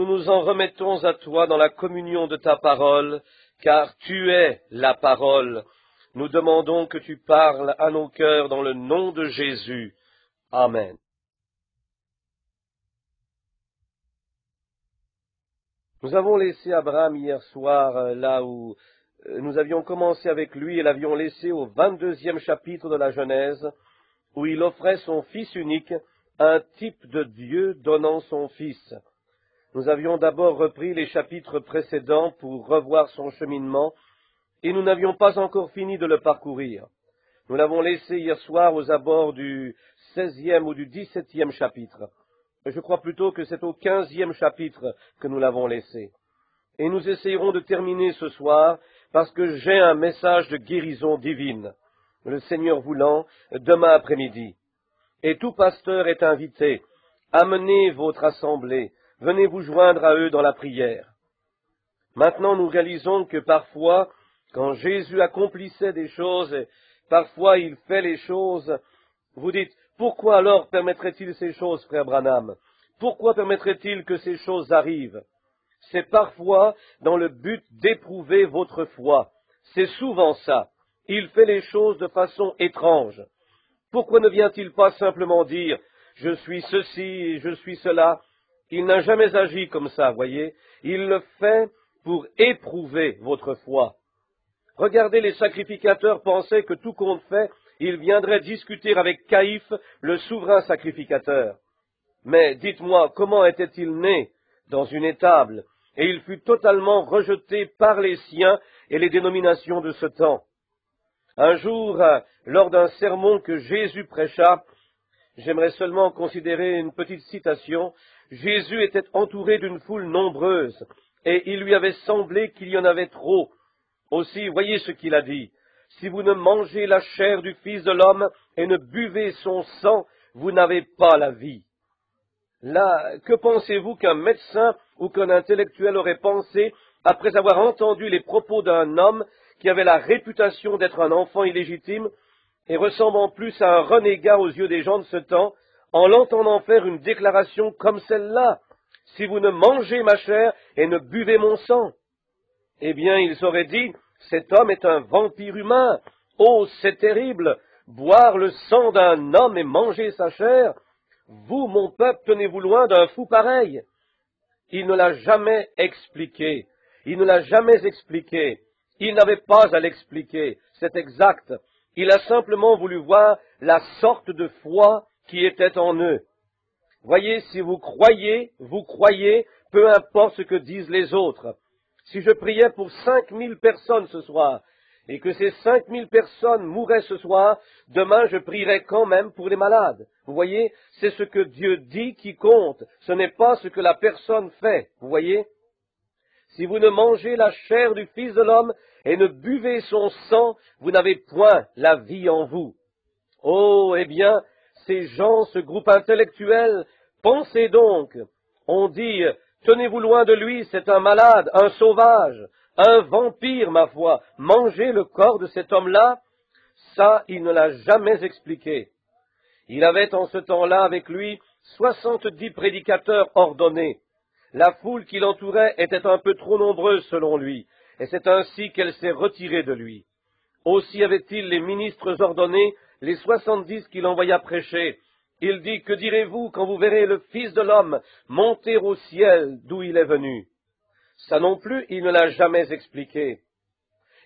nous nous en remettons à toi dans la communion de ta parole, car tu es la parole. Nous demandons que tu parles à nos cœurs dans le nom de Jésus. Amen. Nous avons laissé Abraham hier soir là où nous avions commencé avec lui et l'avions laissé au 22e chapitre de la Genèse, où il offrait son Fils unique, un type de Dieu donnant son Fils. Nous avions d'abord repris les chapitres précédents pour revoir son cheminement, et nous n'avions pas encore fini de le parcourir. Nous l'avons laissé hier soir aux abords du 16e ou du 17e chapitre. Je crois plutôt que c'est au 15e chapitre que nous l'avons laissé. Et nous essayerons de terminer ce soir parce que j'ai un message de guérison divine, le Seigneur voulant, demain après-midi. Et tout pasteur est invité. Amenez votre assemblée, venez vous joindre à eux dans la prière. Maintenant, nous réalisons que parfois, quand Jésus accomplissait des choses, et parfois il fait les choses, vous dites, pourquoi alors permettrait-il ces choses, frère Branham? Pourquoi permettrait-il que ces choses arrivent? C'est parfois dans le but d'éprouver votre foi. C'est souvent ça. Il fait les choses de façon étrange. Pourquoi ne vient-il pas simplement dire « je suis ceci et je suis cela » Il n'a jamais agi comme ça, voyez. Il le fait pour éprouver votre foi. Regardez, les sacrificateurs pensaient que tout compte fait, ils viendraient discuter avec Caïphe, le souverain sacrificateur. Mais dites-moi, comment était-il né? Dans une étable, et il fut totalement rejeté par les siens et les dénominations de ce temps. Un jour, lors d'un sermon que Jésus prêcha, j'aimerais seulement considérer une petite citation. Jésus était entouré d'une foule nombreuse, et il lui avait semblé qu'il y en avait trop. Aussi, voyez ce qu'il a dit. « Si vous ne mangez la chair du Fils de l'homme et ne buvez son sang, vous n'avez pas la vie. » Là, que pensez-vous qu'un médecin ou qu'un intellectuel aurait pensé après avoir entendu les propos d'un homme qui avait la réputation d'être un enfant illégitime et ressemblant plus à un renégat aux yeux des gens de ce temps, en l'entendant faire une déclaration comme celle-là, « Si vous ne mangez ma chair et ne buvez mon sang », eh bien, ils auraient dit, « Cet homme est un vampire humain. Oh, c'est terrible, boire le sang d'un homme et manger sa chair. Vous, mon peuple, tenez-vous loin d'un fou pareil. » Il ne l'a jamais expliqué. Il ne l'a jamais expliqué. Il n'avait pas à l'expliquer. C'est exact. Il a simplement voulu voir la sorte de foi qui était en eux. Voyez, si vous croyez, peu importe ce que disent les autres. Si je priais pour 5000 personnes ce soir, et que ces 5000 personnes mouraient ce soir, demain je prierais quand même pour les malades. Vous voyez, c'est ce que Dieu dit qui compte, ce n'est pas ce que la personne fait. Vous voyez? Si vous ne mangez la chair du Fils de l'homme et ne buvez son sang, vous n'avez point la vie en vous. Oh, eh bien, ces gens, ce groupe intellectuel, pensez donc, on dit, tenez-vous loin de lui, c'est un malade, un sauvage, un vampire, ma foi, mangez le corps de cet homme-là, ça, il ne l'a jamais expliqué. Il avait en ce temps-là avec lui 70 prédicateurs ordonnés. La foule qui l'entourait était un peu trop nombreuse selon lui, et c'est ainsi qu'elle s'est retirée de lui. Aussi avait-il les ministres ordonnés, les 70 qu'il envoya prêcher. Il dit, que direz-vous quand vous verrez le Fils de l'homme monter au ciel d'où il est venu? Ça non plus, il ne l'a jamais expliqué.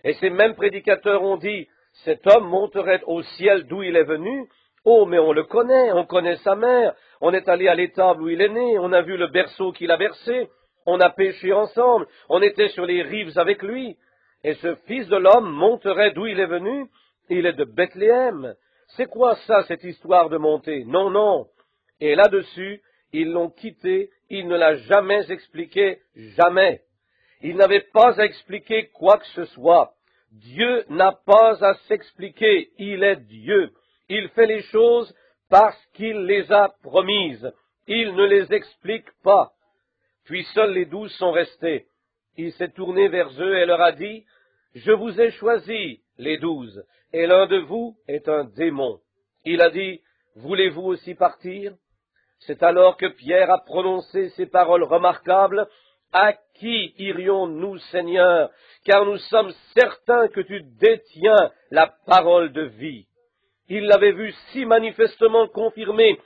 Et ces mêmes prédicateurs ont dit, cet homme monterait au ciel d'où il est venu. Oh, mais on le connaît, on connaît sa mère, on est allé à l'étable où il est né, on a vu le berceau qu'il a bercé, on a péché ensemble, on était sur les rives avec lui. Et ce Fils de l'homme monterait d'où il est venu? Il est de Bethléem. C'est quoi ça, cette histoire de monter? Non, non. Et là-dessus, ils l'ont quitté, il ne l'a jamais expliqué, jamais. Il n'avait pas à expliquer quoi que ce soit. Dieu n'a pas à s'expliquer, il est Dieu. Il fait les choses parce qu'il les a promises. Il ne les explique pas. Puis seuls les 12 sont restés. Il s'est tourné vers eux et leur a dit, « Je vous ai choisis, les 12, et l'un de vous est un démon. » Il a dit, « Voulez-vous aussi partir » C'est alors que Pierre a prononcé ces paroles remarquables. À qui irions-nous, Seigneur, car nous sommes certains que tu détiens la parole de vie. Il l'avait vu si manifestement confirmé,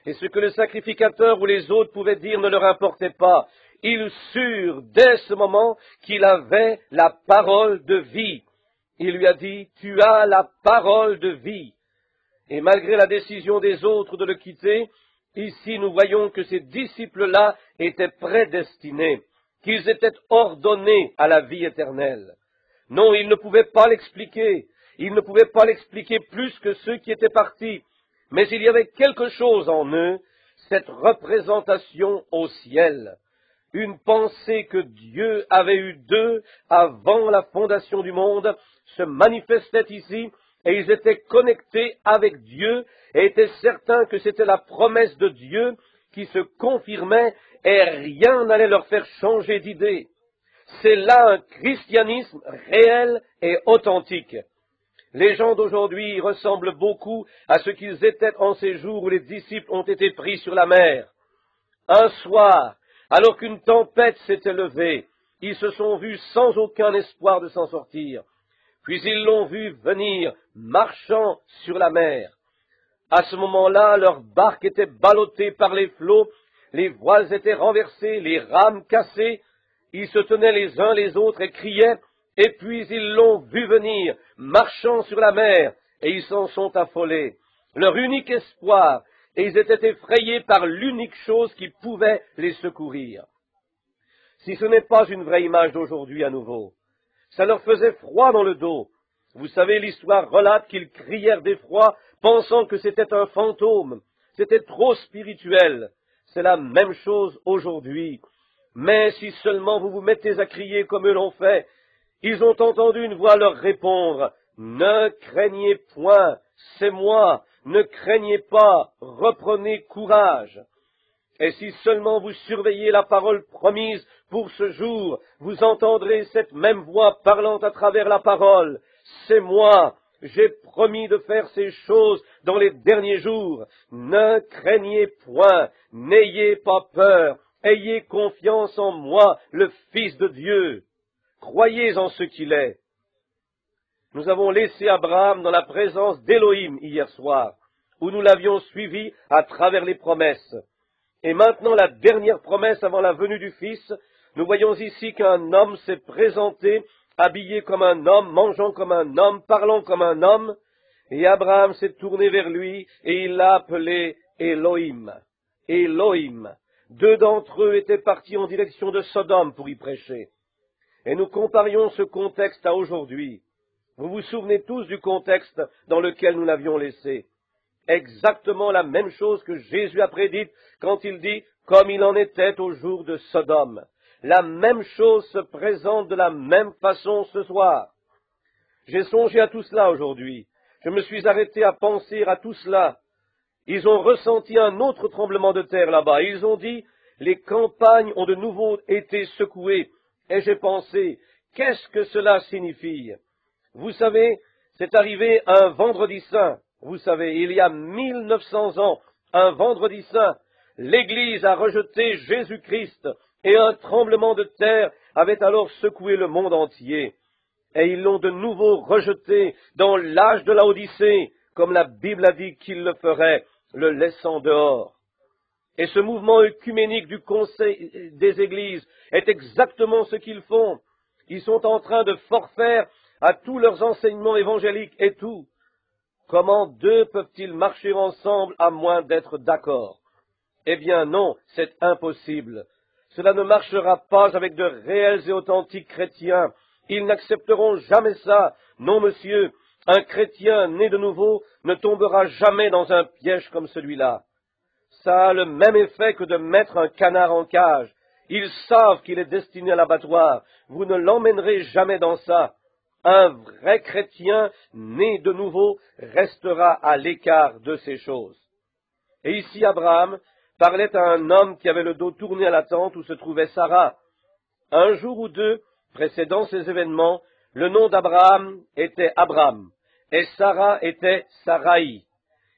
et ce que le sacrificateur ou les autres pouvaient dire ne leur importait pas. Ils surent dès ce moment qu'il avait la parole de vie. Il lui a dit, tu as la parole de vie. Et malgré la décision des autres de le quitter, ici nous voyons que ces disciples-là étaient prédestinés, qu'ils étaient ordonnés à la vie éternelle. Non, ils ne pouvaient pas l'expliquer. Ils ne pouvaient pas l'expliquer plus que ceux qui étaient partis. Mais il y avait quelque chose en eux, cette représentation au ciel. Une pensée que Dieu avait eue d'eux avant la fondation du monde se manifestait ici, et ils étaient connectés avec Dieu, et étaient certains que c'était la promesse de Dieu qui se confirmait, et rien n'allait leur faire changer d'idée. C'est là un christianisme réel et authentique. Les gens d'aujourd'hui ressemblent beaucoup à ce qu'ils étaient en ces jours où les disciples ont été pris sur la mer. Un soir, alors qu'une tempête s'était levée, ils se sont vus sans aucun espoir de s'en sortir. Puis ils l'ont vu venir, marchant sur la mer. À ce moment-là, leur barque était ballottée par les flots, les voiles étaient renversées, les rames cassées. Ils se tenaient les uns les autres et criaient, et puis ils l'ont vu venir, marchant sur la mer, et ils s'en sont affolés. Leur unique espoir, et ils étaient effrayés par l'unique chose qui pouvait les secourir. Si ce n'est pas une vraie image d'aujourd'hui à nouveau, ça leur faisait froid dans le dos. Vous savez, l'histoire relate qu'ils crièrent d'effroi, pensant que c'était un fantôme. C'était trop spirituel. C'est la même chose aujourd'hui. Mais si seulement vous vous mettez à crier comme eux l'ont fait, ils ont entendu une voix leur répondre, « Ne craignez point, c'est moi, ne craignez pas, reprenez courage. » Et si seulement vous surveillez la parole promise pour ce jour, vous entendrez cette même voix parlant à travers la parole, « C'est moi, j'ai promis de faire ces choses dans les derniers jours. Ne craignez point, n'ayez pas peur, ayez confiance en moi, le Fils de Dieu. Croyez en ce qu'il est. » Nous avons laissé Abraham dans la présence d'Élohim hier soir, où nous l'avions suivi à travers les promesses. Et maintenant, la dernière promesse avant la venue du Fils, nous voyons ici qu'un homme s'est présenté, habillé comme un homme, mangeant comme un homme, parlant comme un homme, et Abraham s'est tourné vers lui, et il l'a appelé Elohim. Elohim. Deux d'entre eux étaient partis en direction de Sodome pour y prêcher. Et nous comparions ce contexte à aujourd'hui. Vous vous souvenez tous du contexte dans lequel nous l'avions laissé. Exactement la même chose que Jésus a prédite quand il dit « comme il en était au jour de Sodome ». La même chose se présente de la même façon ce soir. J'ai songé à tout cela aujourd'hui. Je me suis arrêté à penser à tout cela. Ils ont ressenti un autre tremblement de terre là-bas. Ils ont dit « les campagnes ont de nouveau été secouées ». Et j'ai pensé « qu'est-ce que cela signifie ?» Vous savez, c'est arrivé un vendredi saint. Vous savez, il y a 1900 ans, un vendredi saint, l'Église a rejeté Jésus-Christ et un tremblement de terre avait alors secoué le monde entier. Et ils l'ont de nouveau rejeté dans l'âge de la Odyssée, comme la Bible a dit qu'il le ferait, le laissant dehors. Et ce mouvement œcuménique du Conseil des Églises est exactement ce qu'ils font. Ils sont en train de forfaire à tous leurs enseignements évangéliques et tout. Comment deux peuvent-ils marcher ensemble à moins d'être d'accord? Eh bien non, c'est impossible. Cela ne marchera pas avec de réels et authentiques chrétiens. Ils n'accepteront jamais ça. Non, monsieur, un chrétien né de nouveau ne tombera jamais dans un piège comme celui-là. Ça a le même effet que de mettre un canard en cage. Ils savent qu'il est destiné à l'abattoir. Vous ne l'emmènerez jamais dans ça. Un vrai chrétien né de nouveau restera à l'écart de ces choses. Et ici, Abraham parlait à un homme qui avait le dos tourné à la tente où se trouvait Sarah. Un jour ou deux, précédant ces événements, le nom d'Abraham était Abram, et Sarah était Saraï.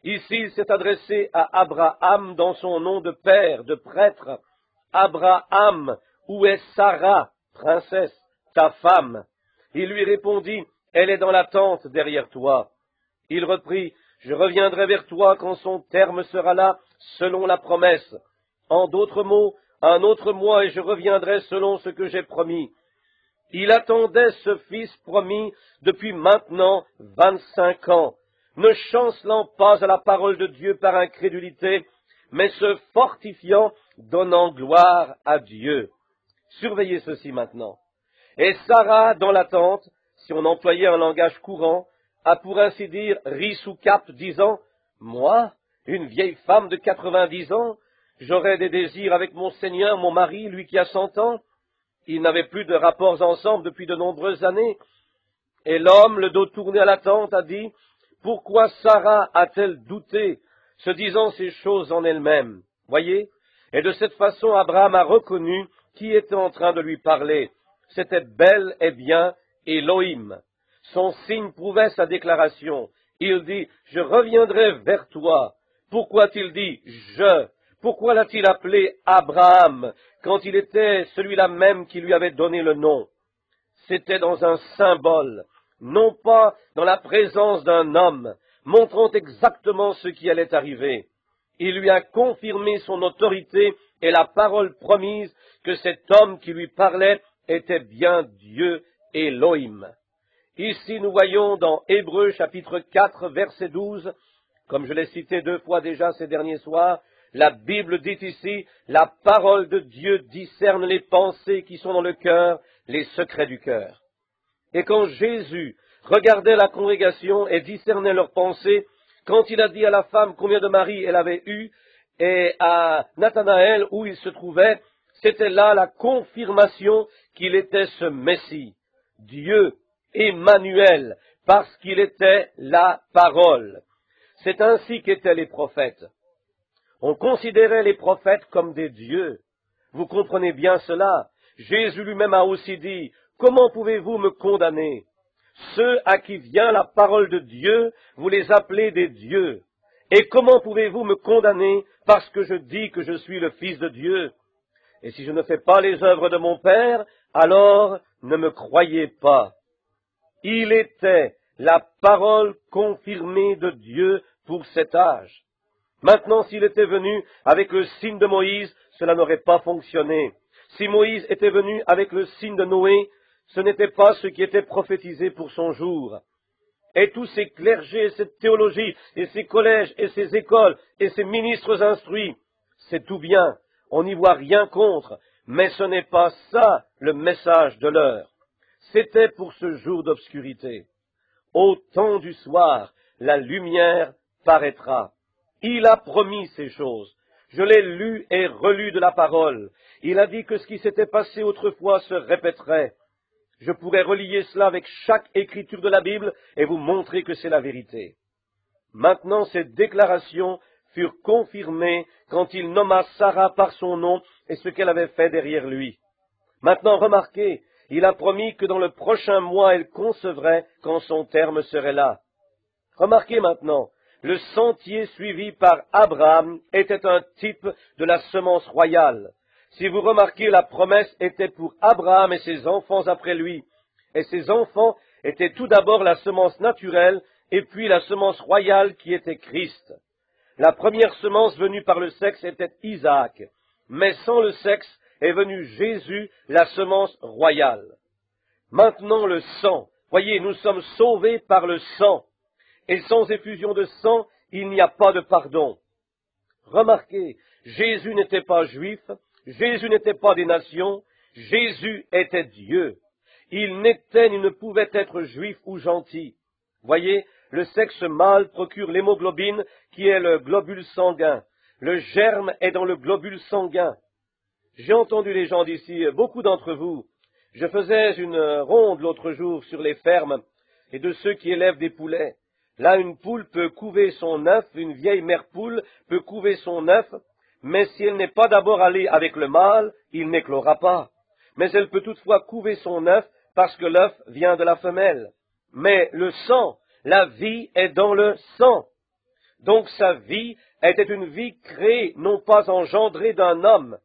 Ici, il s'est adressé à Abraham dans son nom de père, de prêtre. Abraham, où est Sarah, princesse, ta femme? Il lui répondit, elle est dans la tente derrière toi. Il reprit, je reviendrai vers toi quand son terme sera là, selon la promesse. En d'autres mots, un autre mois et je reviendrai selon ce que j'ai promis. Il attendait ce fils promis depuis maintenant 25 ans, ne chancelant pas à la parole de Dieu par incrédulité, mais se fortifiant, donnant gloire à Dieu. Surveillez ceci maintenant. Et Sarah, dans l'attente, si on employait un langage courant, a pour ainsi dire ri sous cape, disant, moi, une vieille femme de 90 ans, j'aurais des désirs avec mon Seigneur, mon mari, lui qui a 100 ans. Ils n'avaient plus de rapports ensemble depuis de nombreuses années. Et l'homme, le dos tourné à la tente, a dit, pourquoi Sarah a-t-elle douté, se disant ces choses en elle-même? Voyez? Et de cette façon, Abraham a reconnu qui était en train de lui parler. C'était bel et bien Elohim. Son signe prouvait sa déclaration. Il dit, je reviendrai vers toi. Pourquoi a-t-il dit, je? Pourquoi l'a-t-il appelé Abraham, quand il était celui-là même qui lui avait donné le nom? C'était dans un symbole, non pas dans la présence d'un homme, montrant exactement ce qui allait arriver. Il lui a confirmé son autorité et la parole promise que cet homme qui lui parlait était bien Dieu Elohim. Ici, nous voyons dans Hébreux chapitre 4, verset 12, comme je l'ai cité 2 fois déjà ces derniers soirs, la Bible dit ici, la parole de Dieu discerne les pensées qui sont dans le cœur, les secrets du cœur. Et quand Jésus regardait la congrégation et discernait leurs pensées, quand il a dit à la femme combien de maris elle avait eu, et à Nathanaël où il se trouvait, c'était là la confirmation qu'il était ce Messie, Dieu, Emmanuel, parce qu'il était la parole. C'est ainsi qu'étaient les prophètes. On considérait les prophètes comme des dieux. Vous comprenez bien cela. Jésus lui-même a aussi dit, comment pouvez-vous me condamner? Ceux à qui vient la parole de Dieu, vous les appelez des dieux. Et comment pouvez-vous me condamner parce que je dis que je suis le Fils de Dieu? Et si je ne fais pas les œuvres de mon Père, alors ne me croyez pas. Il était la parole confirmée de Dieu pour cet âge. Maintenant, s'il était venu avec le signe de Moïse, cela n'aurait pas fonctionné. Si Moïse était venu avec le signe de Noé, ce n'était pas ce qui était prophétisé pour son jour. Et tous ces clergés, cette théologie, et ces collèges, et ces écoles, et ces ministres instruits, c'est tout bien, on n'y voit rien contre, mais ce n'est pas ça le message de l'heure. C'était pour ce jour d'obscurité. Au temps du soir, la lumière paraîtra. Il a promis ces choses. Je l'ai lu et relu de la parole. Il a dit que ce qui s'était passé autrefois se répéterait. Je pourrais relier cela avec chaque écriture de la Bible et vous montrer que c'est la vérité. Maintenant, ces déclarations furent confirmées quand il nomma Sarah par son nom et ce qu'elle avait fait derrière lui. Maintenant, remarquez, il a promis que dans le prochain mois, elle concevrait quand son terme serait là. Remarquez maintenant, le sentier suivi par Abraham était un type de la semence royale. Si vous remarquez, la promesse était pour Abraham et ses enfants après lui. Et ses enfants étaient tout d'abord la semence naturelle et puis la semence royale qui était Christ. La première semence venue par le sexe était Isaac, mais sans le sexe est venu Jésus, la semence royale. Maintenant le sang. Voyez, nous sommes sauvés par le sang. Et sans effusion de sang, il n'y a pas de pardon. Remarquez, Jésus n'était pas juif, Jésus n'était pas des nations, Jésus était Dieu. Il n'était ni ne pouvait être juif ou gentil. Voyez, le sexe mâle procure l'hémoglobine qui est le globule sanguin. Le germe est dans le globule sanguin. J'ai entendu les gens d'ici, beaucoup d'entre vous. Je faisais une ronde l'autre jour sur les fermes et de ceux qui élèvent des poulets. Là, une poule peut couver son œuf, une vieille mère poule peut couver son œuf, mais si elle n'est pas d'abord allée avec le mâle, il n'éclora pas. Mais elle peut toutefois couver son œuf parce que l'œuf vient de la femelle. Mais le sang, la vie est dans le sang. Donc sa vie était une vie créée, non pas engendrée d'un homme.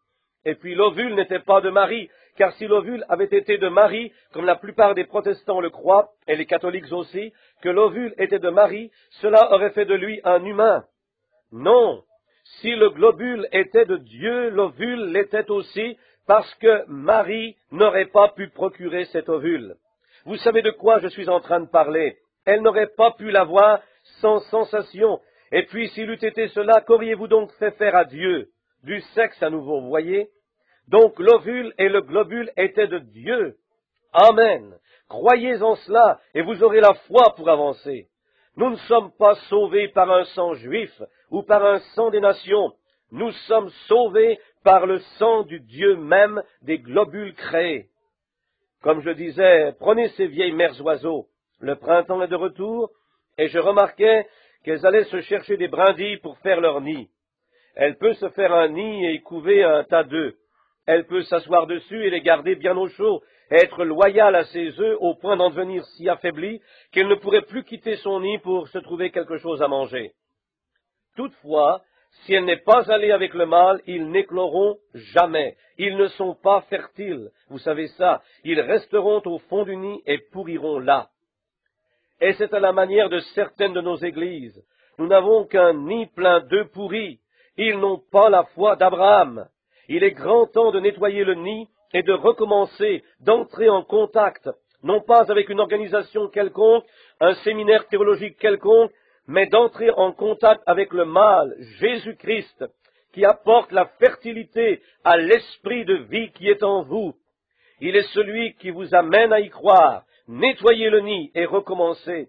Et puis l'ovule n'était pas de Marie, car si l'ovule avait été de Marie, comme la plupart des protestants le croient, et les catholiques aussi, que l'ovule était de Marie, cela aurait fait de lui un humain. Non, si le globule était de Dieu, l'ovule l'était aussi, parce que Marie n'aurait pas pu procurer cet ovule. Vous savez de quoi je suis en train de parler. Elle n'aurait pas pu l'avoir sans sensation. Et puis, s'il eût été cela, qu'auriez-vous donc fait faire à Dieu? Du sexe à nouveau, vous voyez? Donc l'ovule et le globule étaient de Dieu. Amen. Croyez en cela et vous aurez la foi pour avancer. Nous ne sommes pas sauvés par un sang juif ou par un sang des nations. Nous sommes sauvés par le sang du Dieu même des globules créés. Comme je disais, prenez ces vieilles mères oiseaux. Le printemps est de retour et je remarquais qu'elles allaient se chercher des brindilles pour faire leur nid. Elle peut se faire un nid et y couver un tas d'œufs. Elle peut s'asseoir dessus et les garder bien au chaud, et être loyale à ses œufs au point d'en devenir si affaiblie qu'elle ne pourrait plus quitter son nid pour se trouver quelque chose à manger. Toutefois, si elle n'est pas allée avec le mâle, ils n'écloront jamais. Ils ne sont pas fertiles. Vous savez ça. Ils resteront au fond du nid et pourriront là. Et c'est à la manière de certaines de nos églises. Nous n'avons qu'un nid plein d'œufs pourris. Ils n'ont pas la foi d'Abraham. Il est grand temps de nettoyer le nid et de recommencer, d'entrer en contact, non pas avec une organisation quelconque, un séminaire théologique quelconque, mais d'entrer en contact avec le mâle, Jésus-Christ, qui apporte la fertilité à l'esprit de vie qui est en vous. Il est celui qui vous amène à y croire. Nettoyez le nid et recommencez.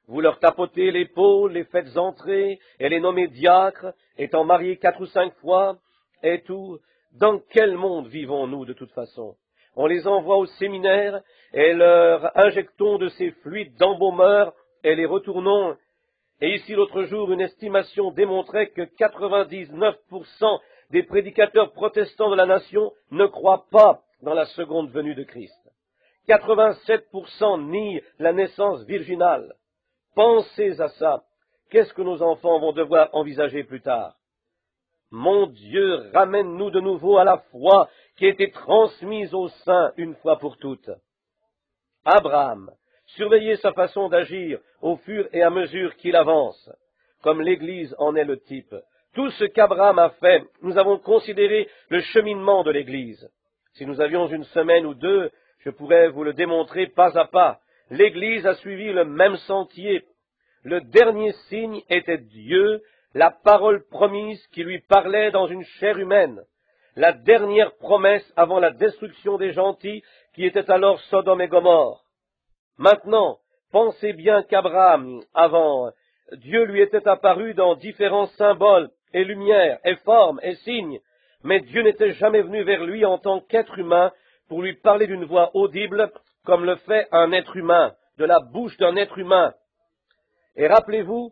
Vous leur tapotez l'épaule, les faites entrer, et les nommez diacres, étant mariés 4 ou 5 fois, et tout. Dans quel monde vivons-nous de toute façon? On les envoie au séminaire, et leur injectons de ces fluides d'embaumeur, et les retournons. Et ici, l'autre jour, une estimation démontrait que 99% des prédicateurs protestants de la nation ne croient pas dans la seconde venue de Christ. 87% nient la naissance virginale. Pensez à ça. Qu'est-ce que nos enfants vont devoir envisager plus tard? Mon Dieu, ramène-nous de nouveau à la foi qui a été transmise aux saints une fois pour toutes. Abraham, surveillez sa façon d'agir au fur et à mesure qu'il avance, comme l'Église en est le type. Tout ce qu'Abraham a fait, nous avons considéré le cheminement de l'Église. Si nous avions une semaine ou deux, je pourrais vous le démontrer pas à pas. L'Église a suivi le même sentier. Le dernier signe était Dieu, la parole promise qui lui parlait dans une chair humaine. La dernière promesse avant la destruction des gentils qui étaient alors Sodome et Gomorrhe. Maintenant, pensez bien qu'Abraham, avant, Dieu lui était apparu dans différents symboles et lumières et formes et signes, mais Dieu n'était jamais venu vers lui en tant qu'être humain pour lui parler d'une voix audible comme le fait un être humain, de la bouche d'un être humain. Et rappelez-vous,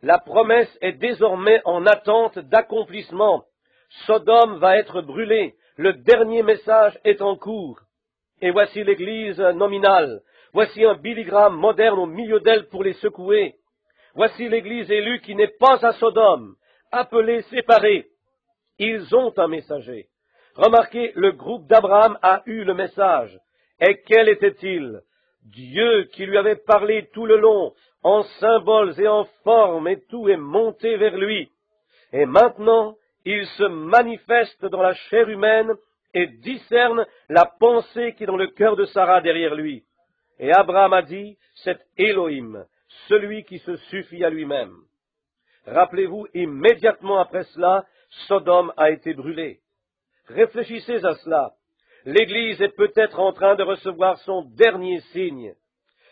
la promesse est désormais en attente d'accomplissement. Sodome va être brûlée, le dernier message est en cours. Et voici l'Église nominale, voici un Billy Graham moderne au milieu d'elle pour les secouer. Voici l'Église élue qui n'est pas à Sodome, appelée, séparée. Ils ont un messager. Remarquez, le groupe d'Abraham a eu le message. Et quel était-il? Dieu qui lui avait parlé tout le long, en symboles et en formes, et tout est monté vers lui. Et maintenant, il se manifeste dans la chair humaine et discerne la pensée qui est dans le cœur de Sarah derrière lui. Et Abraham a dit, c'est Elohim, celui qui se suffit à lui-même. Rappelez-vous, immédiatement après cela, Sodome a été brûlée. Réfléchissez à cela. L'Église est peut-être en train de recevoir son dernier signe.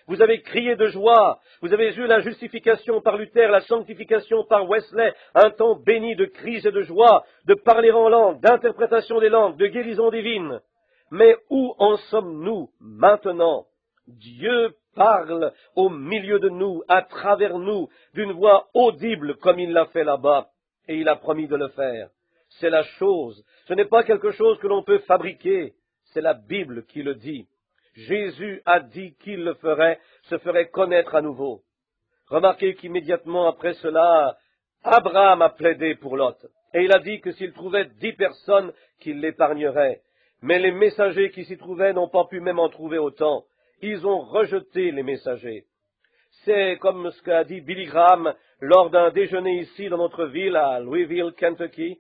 Vous avez crié de joie, vous avez eu la justification par Luther, la sanctification par Wesley, un temps béni de cris et de joie, de parler en langue, d'interprétation des langues, de guérison divine. Mais où en sommes-nous maintenant? Dieu parle au milieu de nous, à travers nous, d'une voix audible comme il l'a fait là-bas, et il a promis de le faire. C'est la chose, ce n'est pas quelque chose que l'on peut fabriquer, c'est la Bible qui le dit. Jésus a dit qu'il le ferait, se ferait connaître à nouveau. Remarquez qu'immédiatement après cela, Abraham a plaidé pour Lot, et il a dit que s'il trouvait 10 personnes, qu'il l'épargnerait. Mais les messagers qui s'y trouvaient n'ont pas pu même en trouver autant. Ils ont rejeté les messagers. C'est comme ce qu'a dit Billy Graham lors d'un déjeuner ici dans notre ville, à Louisville, Kentucky.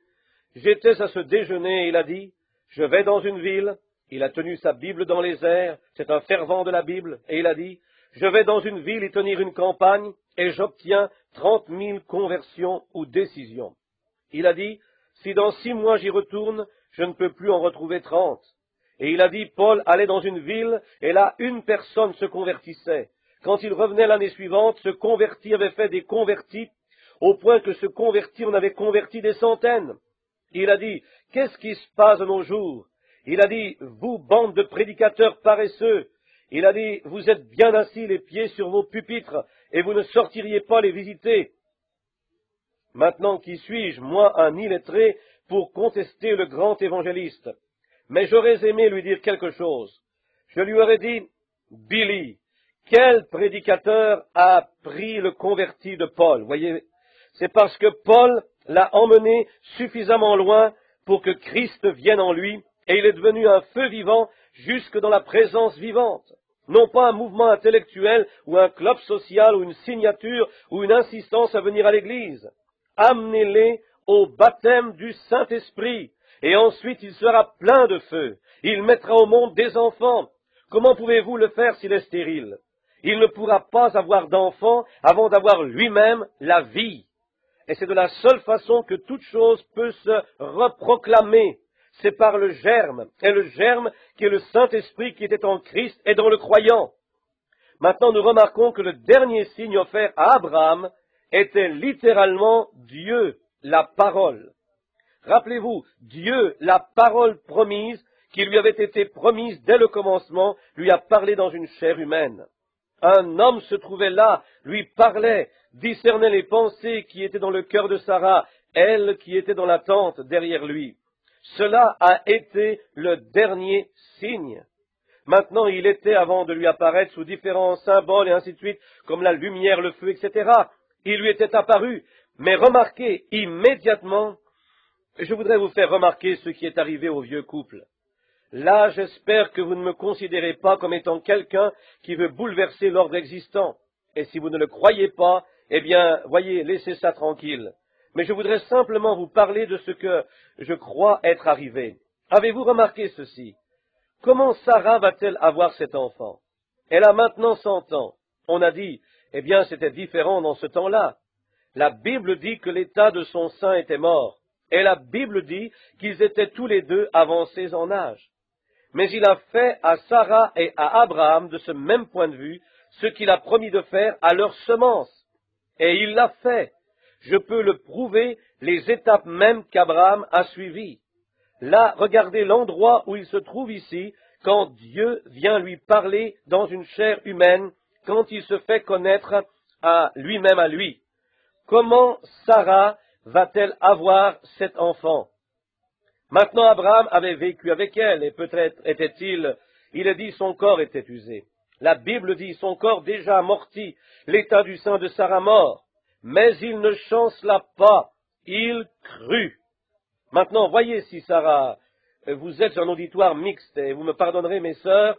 J'étais à ce déjeuner et il a dit, je vais dans une ville. Il a tenu sa Bible dans les airs, c'est un fervent de la Bible, et il a dit, je vais dans une ville y tenir une campagne, et j'obtiens 30 000 conversions ou décisions. Il a dit, si dans 6 mois j'y retourne, je ne peux plus en retrouver 30. Et il a dit, Paul allait dans une ville, et là, une personne se convertissait. Quand il revenait l'année suivante, ce converti avait fait des convertis, au point que ce converti en avait converti des centaines. Il a dit, qu'est-ce qui se passe de nos jours? Il a dit, vous, bande de prédicateurs paresseux, il a dit, vous êtes bien assis les pieds sur vos pupitres, et vous ne sortiriez pas les visiter. Maintenant, qui suis-je, moi, un illettré, pour contester le grand évangéliste? Mais j'aurais aimé lui dire quelque chose. Je lui aurais dit, Billy, quel prédicateur a pris le converti de Paul? Voyez, c'est parce que Paul l'a emmené suffisamment loin pour que Christ vienne en lui, et il est devenu un feu vivant jusque dans la présence vivante. Non pas un mouvement intellectuel ou un club social ou une signature ou une insistance à venir à l'église. Amenez-les au baptême du Saint-Esprit, et ensuite il sera plein de feu. Il mettra au monde des enfants. Comment pouvez-vous le faire s'il est stérile? Il ne pourra pas avoir d'enfants avant d'avoir lui-même la vie. Et c'est de la seule façon que toute chose peut se reproclamer. C'est par le germe. Et le germe qui est le Saint-Esprit qui était en Christ et dans le croyant. Maintenant, nous remarquons que le dernier signe offert à Abraham était littéralement Dieu, la parole. Rappelez-vous, Dieu, la parole promise, qui lui avait été promise dès le commencement, lui a parlé dans une chair humaine. Un homme se trouvait là, lui parlait, discernait les pensées qui étaient dans le cœur de Sarah, elle qui était dans la tente derrière lui. Cela a été le dernier signe. Maintenant, il était, avant de lui apparaître sous différents symboles et ainsi de suite, comme la lumière, le feu, etc., il lui était apparu. Mais remarquez, immédiatement, je voudrais vous faire remarquer ce qui est arrivé au vieux couple. Là, j'espère que vous ne me considérez pas comme étant quelqu'un qui veut bouleverser l'ordre existant. Et si vous ne le croyez pas, eh bien, voyez, laissez ça tranquille. Mais je voudrais simplement vous parler de ce que je crois être arrivé. Avez-vous remarqué ceci? Comment Sarah va-t-elle avoir cet enfant? Elle a maintenant 100 ans. On a dit, eh bien, c'était différent dans ce temps-là. La Bible dit que l'état de son sein était mort. Et la Bible dit qu'ils étaient tous les deux avancés en âge. Mais il a fait à Sarah et à Abraham, de ce même point de vue, ce qu'il a promis de faire à leur semence. Et il l'a fait. Je peux le prouver, les étapes même qu'Abraham a suivies. Là, regardez l'endroit où il se trouve ici, quand Dieu vient lui parler dans une chair humaine, quand il se fait connaître à lui-même à lui. Comment Sarah va-t-elle avoir cet enfant? Maintenant, Abraham avait vécu avec elle, et peut-être il est dit son corps était usé. La Bible dit son corps déjà amorti, l'état du sein de Sarah mort. Mais il ne chancela pas, il crut. Maintenant, voyez si Sarah, vous êtes un auditoire mixte, et vous me pardonnerez mes sœurs,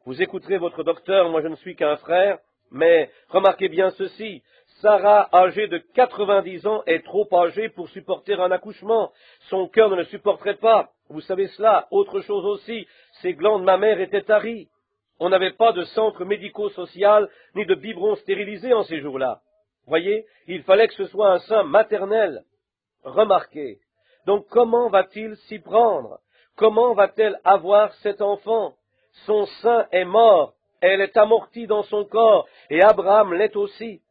vous écouterez votre docteur, moi je ne suis qu'un frère, mais remarquez bien ceci, Sarah, âgée de 90 ans, est trop âgée pour supporter un accouchement. Son cœur ne le supporterait pas. Vous savez cela. Autre chose aussi, ses glandes mammaires étaient taries. On n'avait pas de centre médico-social ni de biberon stérilisé en ces jours-là. Voyez, il fallait que ce soit un sein maternel. Remarquez. Donc comment va-t-il s'y prendre? Comment va-t-elle avoir cet enfant? Son sein est mort, elle est amortie dans son corps, et Abraham l'est aussi.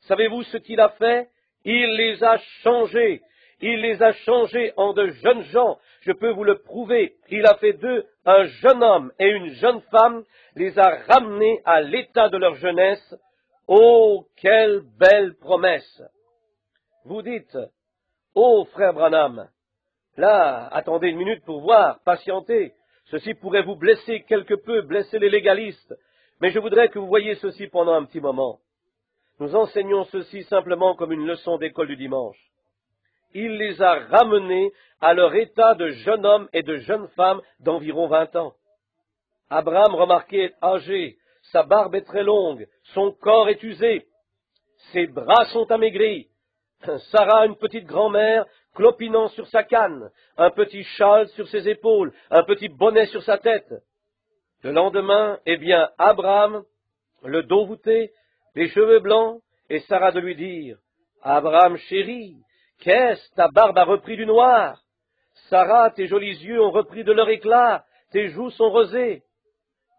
Savez-vous ce qu'il a fait? Il les a changés. Il les a changés en de jeunes gens. Je peux vous le prouver. Il a fait d'eux un jeune homme et une jeune femme, les a ramenés à l'état de leur jeunesse. Oh, quelle belle promesse! Vous dites, oh, frère Branham, là, attendez une minute pour voir, patientez. Ceci pourrait vous blesser quelque peu, blesser les légalistes. Mais je voudrais que vous voyiez ceci pendant un petit moment. Nous enseignons ceci simplement comme une leçon d'école du dimanche. Il les a ramenés à leur état de jeune homme et de jeune femme d'environ 20 ans. Abraham, remarquez, est âgé, sa barbe est très longue, son corps est usé, ses bras sont amaigris. Sarah, une petite grand-mère, clopinant sur sa canne, un petit châle sur ses épaules, un petit bonnet sur sa tête. Le lendemain, eh bien, Abraham, le dos voûté, les cheveux blancs, et Sarah de lui dire, « Abraham, chéri, qu'est-ce, ta barbe a repris du noir? Sarah, tes jolis yeux ont repris de leur éclat, tes joues sont rosées. »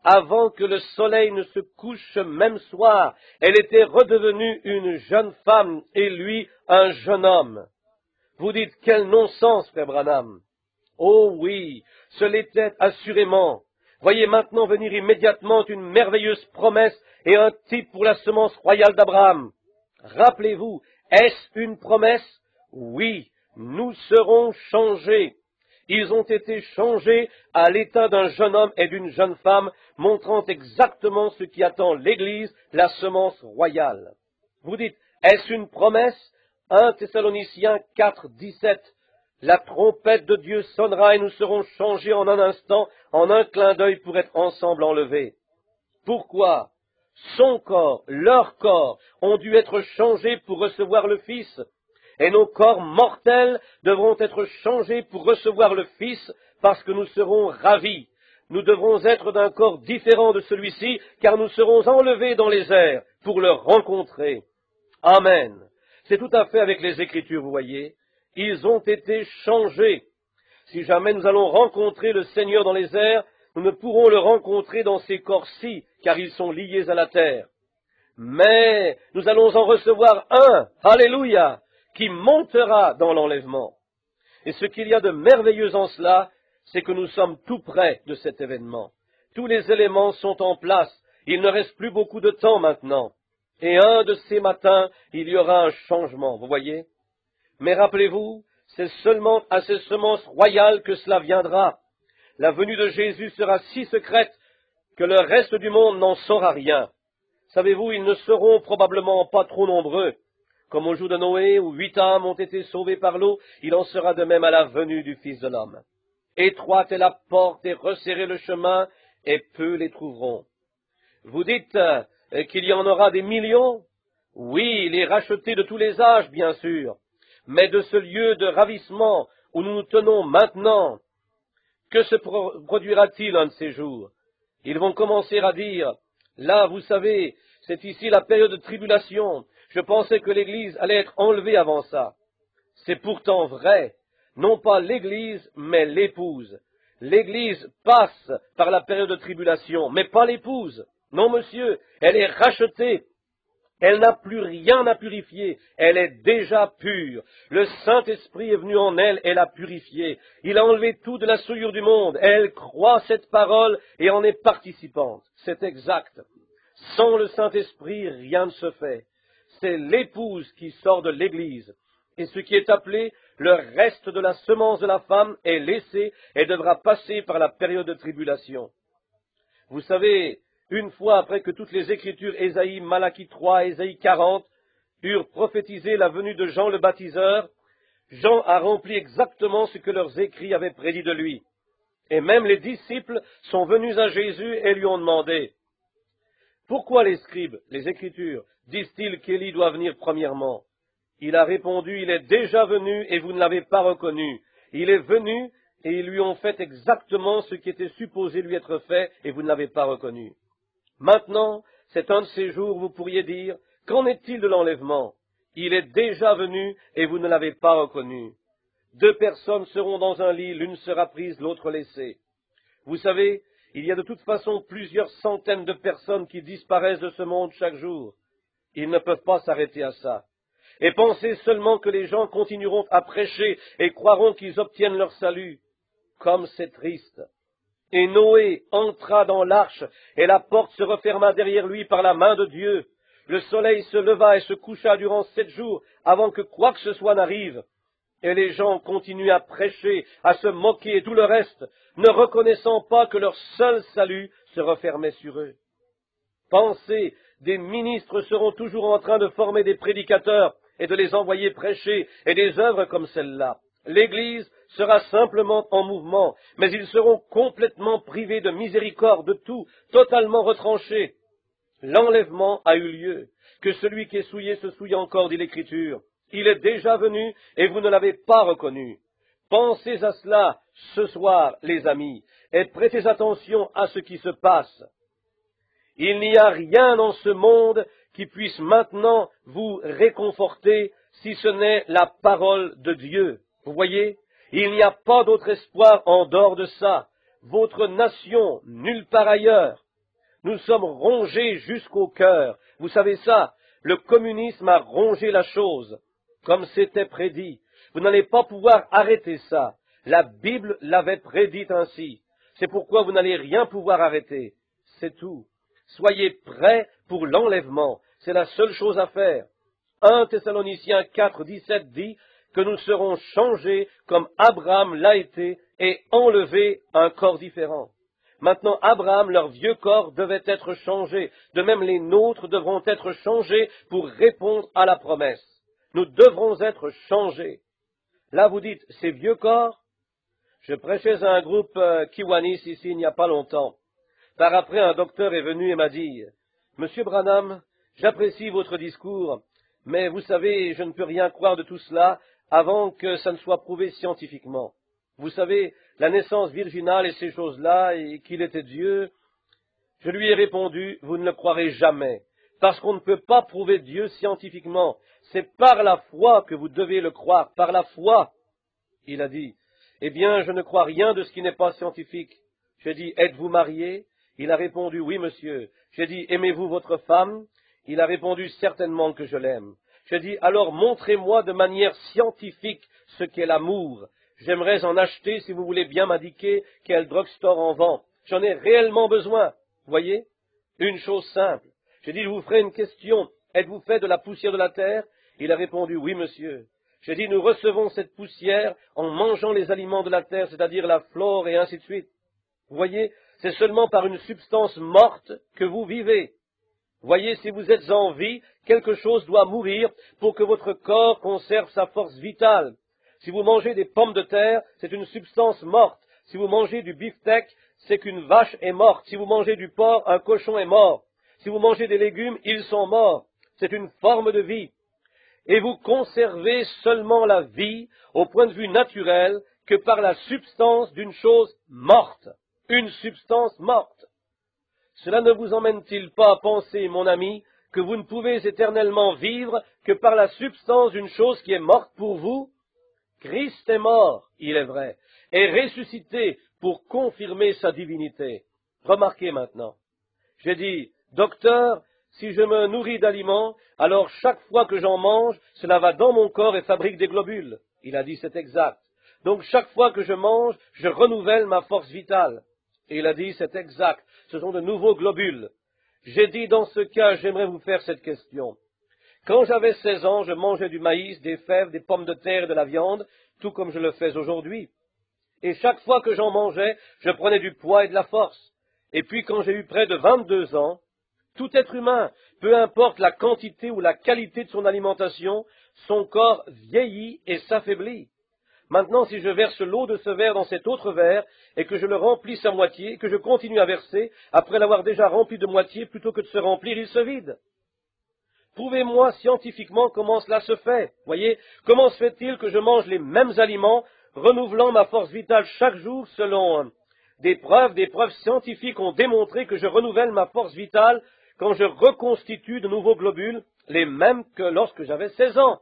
Avant que le soleil ne se couche ce même soir, elle était redevenue une jeune femme et lui un jeune homme. Vous dites, quel non-sens, frère Branham. Oh oui, ce l'était assurément. Voyez maintenant venir immédiatement une merveilleuse promesse et un type pour la semence royale d'Abraham. Rappelez-vous, est-ce une promesse? Oui, nous serons changés. Ils ont été changés à l'état d'un jeune homme et d'une jeune femme, montrant exactement ce qui attend l'Église, la semence royale. Vous dites, est-ce une promesse? 1 Thessaloniciens 4, 17. La trompette de Dieu sonnera et nous serons changés en un instant, en un clin d'œil pour être ensemble enlevés. Pourquoi? Son corps, leur corps, ont dû être changés pour recevoir le Fils. Et nos corps mortels devront être changés pour recevoir le Fils, parce que nous serons ravis. Nous devrons être d'un corps différent de celui-ci, car nous serons enlevés dans les airs pour le rencontrer. Amen. C'est tout à fait avec les Écritures, vous voyez. Ils ont été changés. Si jamais nous allons rencontrer le Seigneur dans les airs, nous ne pourrons le rencontrer dans ces corps-ci, car ils sont liés à la terre. Mais nous allons en recevoir un, alléluia, qui montera dans l'enlèvement. Et ce qu'il y a de merveilleux en cela, c'est que nous sommes tout près de cet événement. Tous les éléments sont en place. Il ne reste plus beaucoup de temps maintenant. Et un de ces matins, il y aura un changement, vous voyez. Mais rappelez-vous, c'est seulement à ces semences royales que cela viendra. La venue de Jésus sera si secrète que le reste du monde n'en saura rien. Savez-vous, ils ne seront probablement pas trop nombreux. Comme au jour de Noé, où 8 âmes ont été sauvées par l'eau, il en sera de même à la venue du Fils de l'homme. Étroite est la porte et resserré le chemin, et peu les trouveront. Vous dites qu'il y en aura des millions? Oui, les rachetés de tous les âges, bien sûr. Mais de ce lieu de ravissement où nous nous tenons maintenant, que se produira-t-il un de ces jours? Ils vont commencer à dire, là, vous savez, c'est ici la période de tribulation. Je pensais que l'Église allait être enlevée avant ça. C'est pourtant vrai, non pas l'Église, mais l'épouse. L'Église passe par la période de tribulation, mais pas l'épouse. Non, monsieur, elle est rachetée. Elle n'a plus rien à purifier. Elle est déjà pure. Le Saint-Esprit est venu en elle et l'a purifiée. Il a enlevé tout de la souillure du monde. Elle croit cette parole et en est participante. C'est exact. Sans le Saint-Esprit, rien ne se fait. C'est l'épouse qui sort de l'Église. Et ce qui est appelé le reste de la semence de la femme est laissé et devra passer par la période de tribulation. Vous savez, une fois après que toutes les Écritures, Ésaïe, Malachie 3, Ésaïe 40, eurent prophétisé la venue de Jean le baptiseur, Jean a rempli exactement ce que leurs écrits avaient prédit de lui. Et même les disciples sont venus à Jésus et lui ont demandé, « Pourquoi les scribes, les Écritures, disent-ils qu'Élie doit venir premièrement ?» Il a répondu, « Il est déjà venu et vous ne l'avez pas reconnu. Il est venu et ils lui ont fait exactement ce qui était supposé lui être fait et vous ne l'avez pas reconnu. » Maintenant, c'est un de ces jours où vous pourriez dire, « Qu'en est-il de l'enlèvement? Il est déjà venu et vous ne l'avez pas reconnu. 2 personnes seront dans un lit, l'une sera prise, l'autre laissée. » Vous savez, il y a de toute façon plusieurs centaines de personnes qui disparaissent de ce monde chaque jour. Ils ne peuvent pas s'arrêter à ça. Et pensez seulement que les gens continueront à prêcher et croiront qu'ils obtiennent leur salut. Comme c'est triste. Et Noé entra dans l'arche, et la porte se referma derrière lui par la main de Dieu. Le soleil se leva et se coucha durant 7 jours, avant que quoi que ce soit n'arrive. Et les gens continuent à prêcher, à se moquer et tout le reste, ne reconnaissant pas que leur seul salut se refermait sur eux. Pensez, des ministres seront toujours en train de former des prédicateurs et de les envoyer prêcher, et des œuvres comme celle-là. L'Église sera simplement en mouvement, mais ils seront complètement privés de miséricorde, de tout, totalement retranchés. L'enlèvement a eu lieu. Que celui qui est souillé se souille encore, dit l'Écriture. Il est déjà venu et vous ne l'avez pas reconnu. Pensez à cela ce soir, les amis, et prêtez attention à ce qui se passe. Il n'y a rien dans ce monde qui puisse maintenant vous réconforter si ce n'est la parole de Dieu. Vous voyez, il n'y a pas d'autre espoir en dehors de ça. Votre nation, nulle part ailleurs. Nous sommes rongés jusqu'au cœur. Vous savez ça, le communisme a rongé la chose, comme c'était prédit. Vous n'allez pas pouvoir arrêter ça. La Bible l'avait prédit ainsi. C'est pourquoi vous n'allez rien pouvoir arrêter. C'est tout. Soyez prêts pour l'enlèvement. C'est la seule chose à faire. 1 Thessaloniciens 4, 17 dit que nous serons changés comme Abraham l'a été et enlevés à un corps différent. Maintenant, Abraham, leur vieux corps, devait être changé. De même, les nôtres devront être changés pour répondre à la promesse. Nous devrons être changés. Là, vous dites, ces vieux corps? Je prêchais à un groupe Kiwanis ici il n'y a pas longtemps. Par après, un docteur est venu et m'a dit, « Monsieur Branham, j'apprécie votre discours, mais vous savez, je ne peux rien croire de tout cela avant que ça ne soit prouvé scientifiquement. Vous savez, la naissance virginale et ces choses-là, et qu'il était Dieu, je lui ai répondu, vous ne le croirez jamais, parce qu'on ne peut pas prouver Dieu scientifiquement. C'est par la foi que vous devez le croire, par la foi. » Il a dit, « Eh bien, je ne crois rien de ce qui n'est pas scientifique. » J'ai dit, « Êtes-vous marié ?» Il a répondu, « Oui, monsieur. » J'ai dit, « Aimez-vous votre femme ?» Il a répondu, « Certainement que je l'aime. » J'ai dit, « Alors montrez-moi de manière scientifique ce qu'est l'amour. J'aimerais en acheter si vous voulez bien m'indiquer quel drugstore en vend. J'en ai réellement besoin. » Voyez? Une chose simple. J'ai dit, « Je vous ferai une question. Êtes-vous fait de la poussière de la terre ?» Il a répondu, « Oui, monsieur. » J'ai dit, « Nous recevons cette poussière en mangeant les aliments de la terre, c'est-à-dire la flore et ainsi de suite. » Vous voyez, c'est seulement par une substance morte que vous vivez. Voyez, si vous êtes en vie, quelque chose doit mourir pour que votre corps conserve sa force vitale. Si vous mangez des pommes de terre, c'est une substance morte. Si vous mangez du beefsteak, c'est qu'une vache est morte. Si vous mangez du porc, un cochon est mort. Si vous mangez des légumes, ils sont morts. C'est une forme de vie. Et vous conservez seulement la vie, au point de vue naturel, que par la substance d'une chose morte. Une substance morte. Cela ne vous emmène-t-il pas à penser, mon ami, que vous ne pouvez éternellement vivre que par la substance d'une chose qui est morte pour vous? Christ est mort, il est vrai, et ressuscité pour confirmer sa divinité. Remarquez maintenant. J'ai dit, docteur, si je me nourris d'aliments, alors chaque fois que j'en mange, cela va dans mon corps et fabrique des globules. Il a dit, c'est exact. Donc chaque fois que je mange, je renouvelle ma force vitale. Et il a dit, c'est exact, ce sont de nouveaux globules. J'ai dit, dans ce cas, j'aimerais vous faire cette question. Quand j'avais 16 ans, je mangeais du maïs, des fèves, des pommes de terre et de la viande, tout comme je le fais aujourd'hui. Et chaque fois que j'en mangeais, je prenais du poids et de la force. Et puis quand j'ai eu près de 22 ans, tout être humain, peu importe la quantité ou la qualité de son alimentation, son corps vieillit et s'affaiblit. Maintenant, si je verse l'eau de ce verre dans cet autre verre, et que je le remplisse à moitié, que je continue à verser, après l'avoir déjà rempli de moitié, plutôt que de se remplir, il se vide. Prouvez-moi scientifiquement comment cela se fait. Voyez, comment se fait-il que je mange les mêmes aliments, renouvelant ma force vitale chaque jour selon des preuves scientifiques ont démontré que je renouvelle ma force vitale quand je reconstitue de nouveaux globules, les mêmes que lorsque j'avais 16 ans.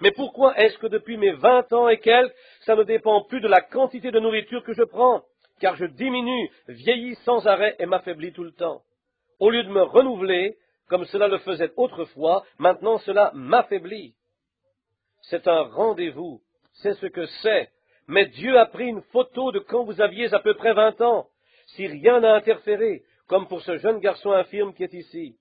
Mais pourquoi est-ce que depuis mes 20 ans et quelques, ça ne dépend plus de la quantité de nourriture que je prends? Car je diminue, vieillis sans arrêt et m'affaiblis tout le temps. Au lieu de me renouveler, comme cela le faisait autrefois, maintenant cela m'affaiblit. C'est un rendez-vous, c'est ce que c'est. Mais Dieu a pris une photo de quand vous aviez à peu près 20 ans, si rien n'a interféré, comme pour ce jeune garçon infirme qui est ici.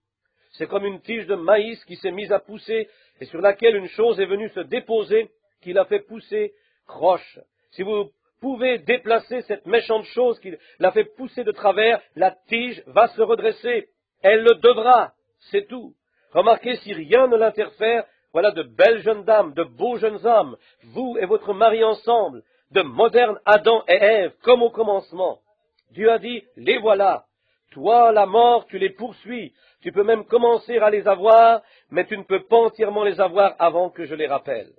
C'est comme une tige de maïs qui s'est mise à pousser et sur laquelle une chose est venue se déposer, qui l'a fait pousser croche. Si vous pouvez déplacer cette méchante chose qui l'a fait pousser de travers, la tige va se redresser. Elle le devra. c'est tout. Remarquez si rien ne l'interfère, voilà de belles jeunes dames, de beaux jeunes hommes, vous et votre mari ensemble, de modernes Adam et Ève, comme au commencement. Dieu a dit, les voilà. Toi, la mort, tu les poursuis. Tu peux même commencer à les avoir, mais tu ne peux pas entièrement les avoir avant que je les rappelle.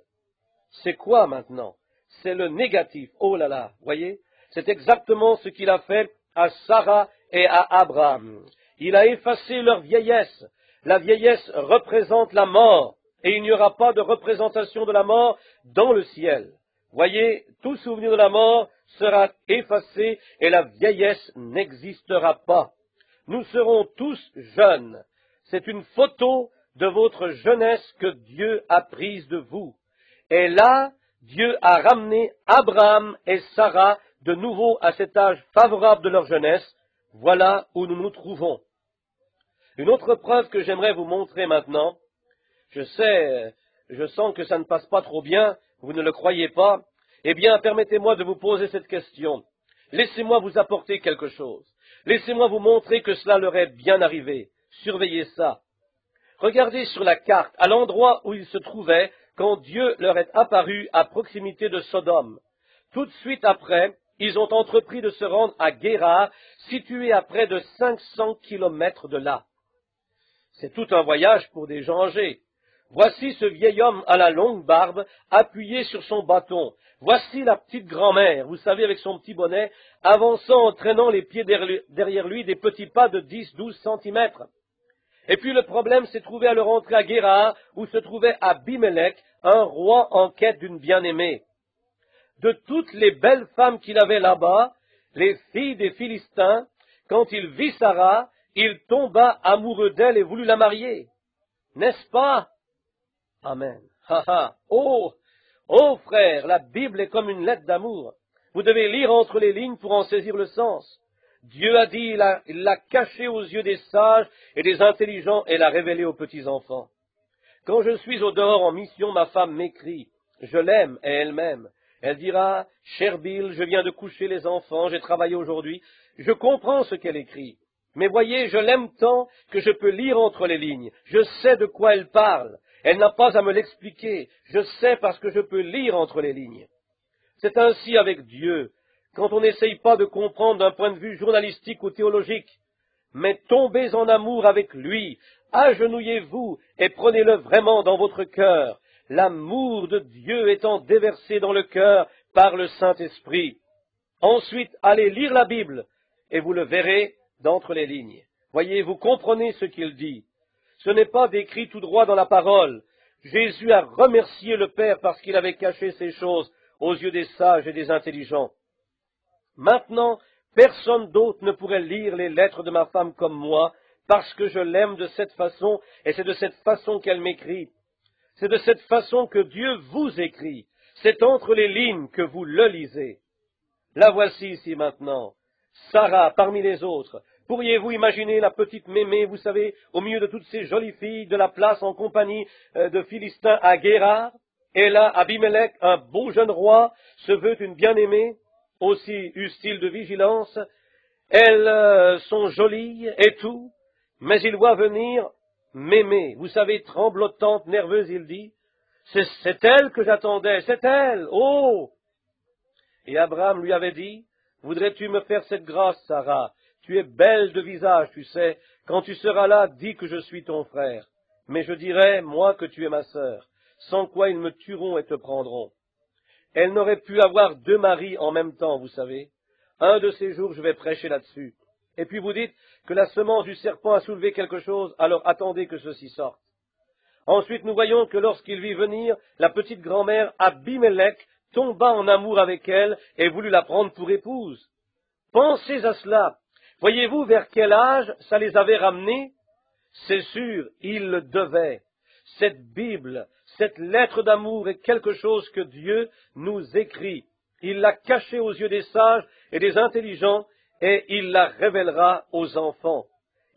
C'est quoi maintenant? C'est le négatif. Oh là là, voyez? C'est exactement ce qu'il a fait à Sarah et à Abraham. Il a effacé leur vieillesse. La vieillesse représente la mort, et il n'y aura pas de représentation de la mort dans le ciel. Voyez, tout souvenir de la mort sera effacé et la vieillesse n'existera pas. Nous serons tous jeunes. C'est une photo de votre jeunesse que Dieu a prise de vous. Et là, Dieu a ramené Abraham et Sarah de nouveau à cet âge favorable de leur jeunesse. Voilà où nous nous trouvons. Une autre preuve que j'aimerais vous montrer maintenant, je sens que ça ne passe pas trop bien, vous ne le croyez pas, eh bien, permettez-moi de vous poser cette question. Laissez-moi vous apporter quelque chose. Laissez-moi vous montrer que cela leur est bien arrivé. Surveillez ça. Regardez sur la carte, à l'endroit où ils se trouvaient, quand Dieu leur est apparu à proximité de Sodome. Tout de suite après, ils ont entrepris de se rendre à Guérar, situé à près de 500 kilomètres de là. C'est tout un voyage pour des gens âgés. Voici ce vieil homme à la longue barbe, appuyé sur son bâton. Voici la petite grand-mère, vous savez, avec son petit bonnet, avançant en traînant les pieds derrière lui des petits pas de 10-12 centimètres. Et puis le problème s'est trouvé à leur entrée à Guérar, où se trouvait Abimelech, un roi en quête d'une bien-aimée. De toutes les belles femmes qu'il avait là-bas, les filles des Philistins, quand il vit Sarah, il tomba amoureux d'elle et voulut la marier. N'est-ce pas? Amen. Ha ha. Oh, oh frère, la Bible est comme une lettre d'amour. Vous devez lire entre les lignes pour en saisir le sens. Dieu a dit, il l'a caché aux yeux des sages et des intelligents et l'a révélé aux petits-enfants. Quand je suis au dehors en mission, ma femme m'écrit. Je l'aime et elle m'aime. Elle dira, cher Bill, je viens de coucher les enfants, j'ai travaillé aujourd'hui. Je comprends ce qu'elle écrit. Mais voyez, je l'aime tant que je peux lire entre les lignes. Je sais de quoi elle parle. Elle n'a pas à me l'expliquer. Je sais parce que je peux lire entre les lignes. C'est ainsi avec Dieu, quand on n'essaye pas de comprendre d'un point de vue journalistique ou théologique, mais tombez en amour avec lui, agenouillez-vous et prenez-le vraiment dans votre cœur, l'amour de Dieu étant déversé dans le cœur par le Saint-Esprit. Ensuite, allez lire la Bible et vous le verrez d'entre les lignes. Voyez, vous comprenez ce qu'il dit. Ce n'est pas décrit tout droit dans la parole. Jésus a remercié le Père parce qu'il avait caché ces choses aux yeux des sages et des intelligents. Maintenant, personne d'autre ne pourrait lire les lettres de ma femme comme moi, parce que je l'aime de cette façon, et c'est de cette façon qu'elle m'écrit. C'est de cette façon que Dieu vous écrit. C'est entre les lignes que vous le lisez. La voici ici maintenant. Sarah, parmi les autres. Pourriez-vous imaginer la petite mémé, vous savez, au milieu de toutes ces jolies filles de la place en compagnie de Philistins à Guérar? Et là, Abimelech, un beau jeune roi, se veut une bien-aimée, aussi eussent-ils de vigilance. Elles sont jolies et tout, mais il voit venir m'aimer. Vous savez, tremblotante, nerveuse, il dit, c'est elle que j'attendais, c'est elle, oh! Et Abraham lui avait dit, voudrais-tu me faire cette grâce, Sarah? Tu es belle de visage, tu sais. Quand tu seras là, dis que je suis ton frère. Mais je dirai, moi, que tu es ma sœur, sans quoi ils me tueront et te prendront. Elle n'aurait pu avoir deux maris en même temps, vous savez. Un de ces jours, je vais prêcher là-dessus. Et puis vous dites que la semence du serpent a soulevé quelque chose, alors attendez que ceci sorte. Ensuite, nous voyons que lorsqu'il vit venir, la petite grand-mère Abimelech tomba en amour avec elle et voulut la prendre pour épouse. Pensez à cela. Voyez-vous vers quel âge ça les avait ramenés? C'est sûr, ils le devaient. Cette Bible, cette lettre d'amour est quelque chose que Dieu nous écrit. Il l'a cachée aux yeux des sages et des intelligents et il la révélera aux enfants.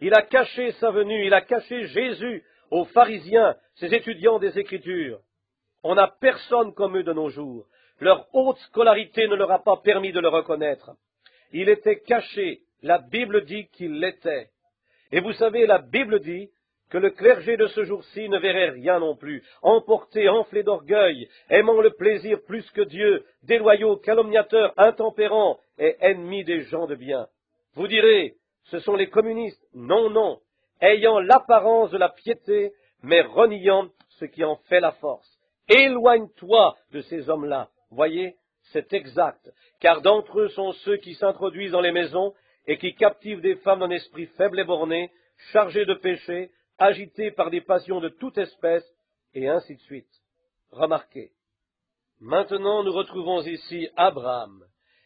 Il a caché sa venue, il a caché Jésus aux pharisiens, ces étudiants des Écritures. On n'a personne comme eux de nos jours. Leur haute scolarité ne leur a pas permis de le reconnaître. Il était caché. La Bible dit qu'il l'était. Et vous savez, la Bible dit que le clergé de ce jour-ci ne verrait rien non plus, emporté, enflé d'orgueil, aimant le plaisir plus que Dieu, déloyaux, calomniateurs, intempérants et ennemis des gens de bien. Vous direz, ce sont les communistes. Non, non, ayant l'apparence de la piété, mais reniant ce qui en fait la force. Éloigne-toi de ces hommes-là. Voyez, c'est exact, car d'entre eux sont ceux qui s'introduisent dans les maisons et qui captivent des femmes d'un esprit faible et borné, chargées de péché, agitées par des passions de toute espèce, et ainsi de suite. Remarquez. Maintenant, nous retrouvons ici Abraham,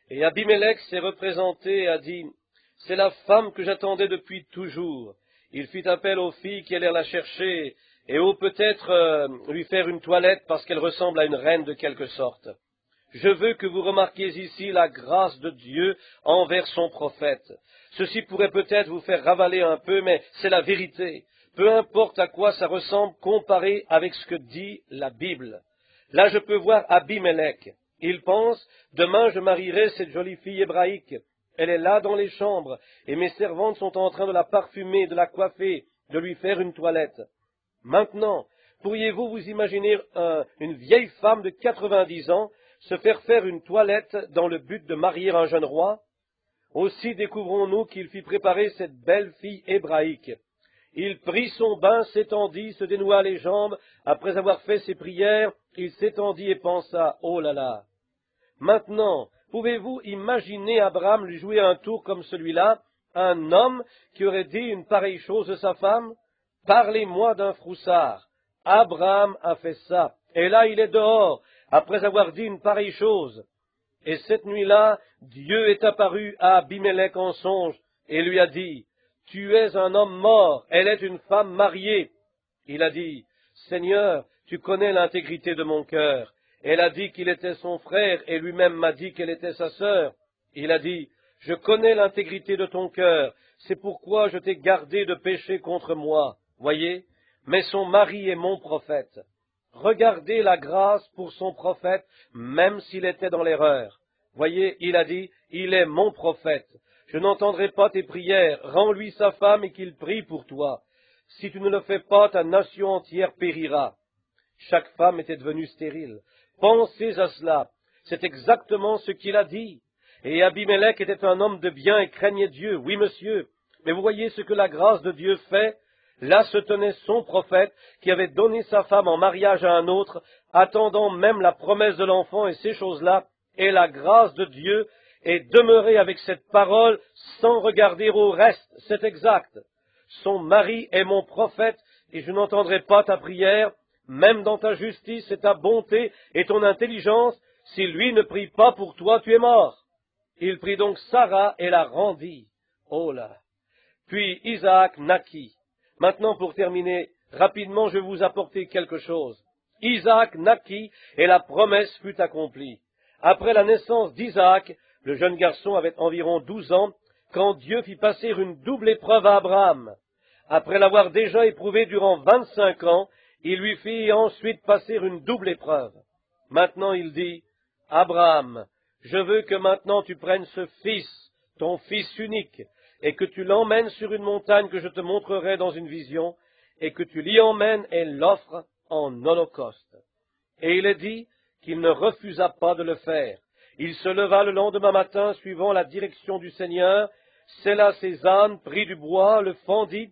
et Abimelech s'est représenté et a dit, « C'est la femme que j'attendais depuis toujours. » Il fit appel aux filles qui allèrent la chercher, et peut-être lui faire une toilette parce qu'elle ressemble à une reine de quelque sorte. Je veux que vous remarquiez ici la grâce de Dieu envers son prophète. Ceci pourrait peut-être vous faire ravaler un peu, mais c'est la vérité. Peu importe à quoi ça ressemble comparé avec ce que dit la Bible. Là, je peux voir Abimelech. Il pense, demain je marierai cette jolie fille hébraïque. Elle est là dans les chambres, et mes servantes sont en train de la parfumer, de la coiffer, de lui faire une toilette. Maintenant, pourriez-vous vous imaginer une vieille femme de 90 ans se faire une toilette dans le but de marier un jeune roi? Aussi découvrons-nous qu'il fit préparer cette belle fille hébraïque. Il prit son bain, s'étendit, se dénoua les jambes. Après avoir fait ses prières, il s'étendit et pensa, « Oh là là !» Maintenant, pouvez-vous imaginer Abraham lui jouer un tour comme celui-là, un homme qui aurait dit une pareille chose de sa femme? Parlez-moi d'un froussard. Abraham a fait ça. Et là, il est dehors, après avoir dit une pareille chose. Et cette nuit-là, Dieu est apparu à Abimelech en songe et lui a dit, « Tu es un homme mort, elle est une femme mariée. » Il a dit, « Seigneur, tu connais l'intégrité de mon cœur. » Elle a dit qu'il était son frère et lui-même m'a dit qu'elle était sa sœur. Il a dit, « Je connais l'intégrité de ton cœur, c'est pourquoi je t'ai gardé de pécher contre moi. » Voyez, mais son mari est mon prophète. Regardez la grâce pour son prophète, même s'il était dans l'erreur. Voyez, il a dit, il est mon prophète. Je n'entendrai pas tes prières, rends-lui sa femme et qu'il prie pour toi. Si tu ne le fais pas, ta nation entière périra. Chaque femme était devenue stérile. Pensez à cela. C'est exactement ce qu'il a dit. Et Abimelech était un homme de bien et craignait Dieu. Oui, monsieur. Mais vous voyez ce que la grâce de Dieu fait? Là se tenait son prophète qui avait donné sa femme en mariage à un autre, attendant même la promesse de l'enfant et ces choses-là, et la grâce de Dieu est demeurée avec cette parole sans regarder au reste. C'est exact. Son mari est mon prophète et je n'entendrai pas ta prière, même dans ta justice et ta bonté et ton intelligence. Si lui ne prie pas pour toi, tu es mort. Il prit donc Sarah et la rendit. Oh là! Puis Isaac naquit. Maintenant, pour terminer, rapidement, je vais vous apporter quelque chose. Isaac naquit et la promesse fut accomplie. Après la naissance d'Isaac, le jeune garçon avait environ 12 ans, quand Dieu fit passer une double épreuve à Abraham. Après l'avoir déjà éprouvé durant 25 ans, il lui fit ensuite passer une double épreuve. Maintenant, il dit, « Abraham, je veux que maintenant tu prennes ce fils, ton fils unique, et que tu l'emmènes sur une montagne que je te montrerai dans une vision, et que tu l'y emmènes et l'offres en holocauste. » Et il est dit qu'il ne refusa pas de le faire. Il se leva le lendemain matin, suivant la direction du Seigneur, sella ses ânes, prit du bois, le fendit,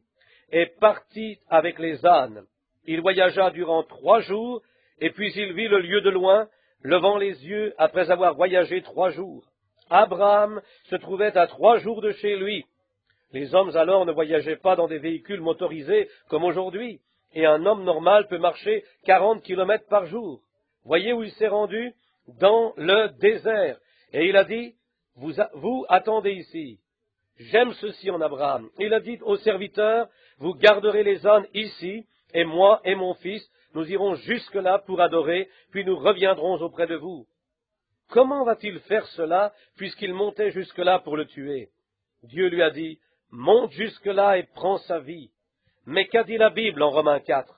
et partit avec les ânes. Il voyagea durant 3 jours, et puis il vit le lieu de loin, levant les yeux après avoir voyagé 3 jours. Abraham se trouvait à 3 jours de chez lui. Les hommes alors ne voyageaient pas dans des véhicules motorisés comme aujourd'hui, et un homme normal peut marcher 40 kilomètres par jour. Voyez où il s'est rendu? Dans le désert. Et il a dit, vous attendez ici. J'aime ceci en Abraham. Il a dit aux serviteurs, vous garderez les ânes ici, et moi et mon fils, nous irons jusque-là pour adorer, puis nous reviendrons auprès de vous. Comment va-t-il faire cela, puisqu'il montait jusque-là pour le tuer? Dieu lui a dit, monte jusque-là et prends sa vie. Mais qu'a dit la Bible en Romains 4?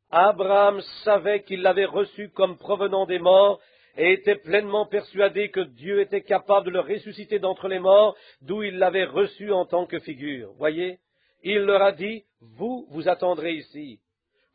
Abraham savait qu'il l'avait reçu comme provenant des morts et était pleinement persuadé que Dieu était capable de le ressusciter d'entre les morts, d'où il l'avait reçu en tant que figure. Voyez, il leur a dit, vous vous attendrez ici.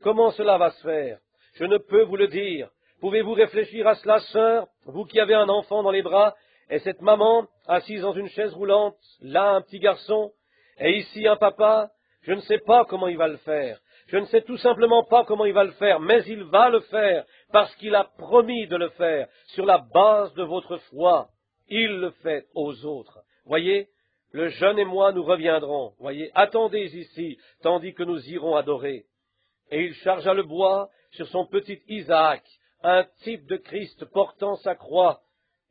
Comment cela va se faire? Je ne peux vous le dire. Pouvez-vous réfléchir à cela, sœur, vous qui avez un enfant dans les bras, et cette maman assise dans une chaise roulante, là un petit garçon, et ici un papa? Je ne sais pas comment il va le faire. Je ne sais tout simplement pas comment il va le faire, mais il va le faire, parce qu'il a promis de le faire, sur la base de votre foi. Il le fait aux autres. Voyez, le jeune et moi, nous reviendrons. Voyez, attendez ici, tandis que nous irons adorer. Et il chargea le bois sur son petit Isaac, un type de Christ portant sa croix,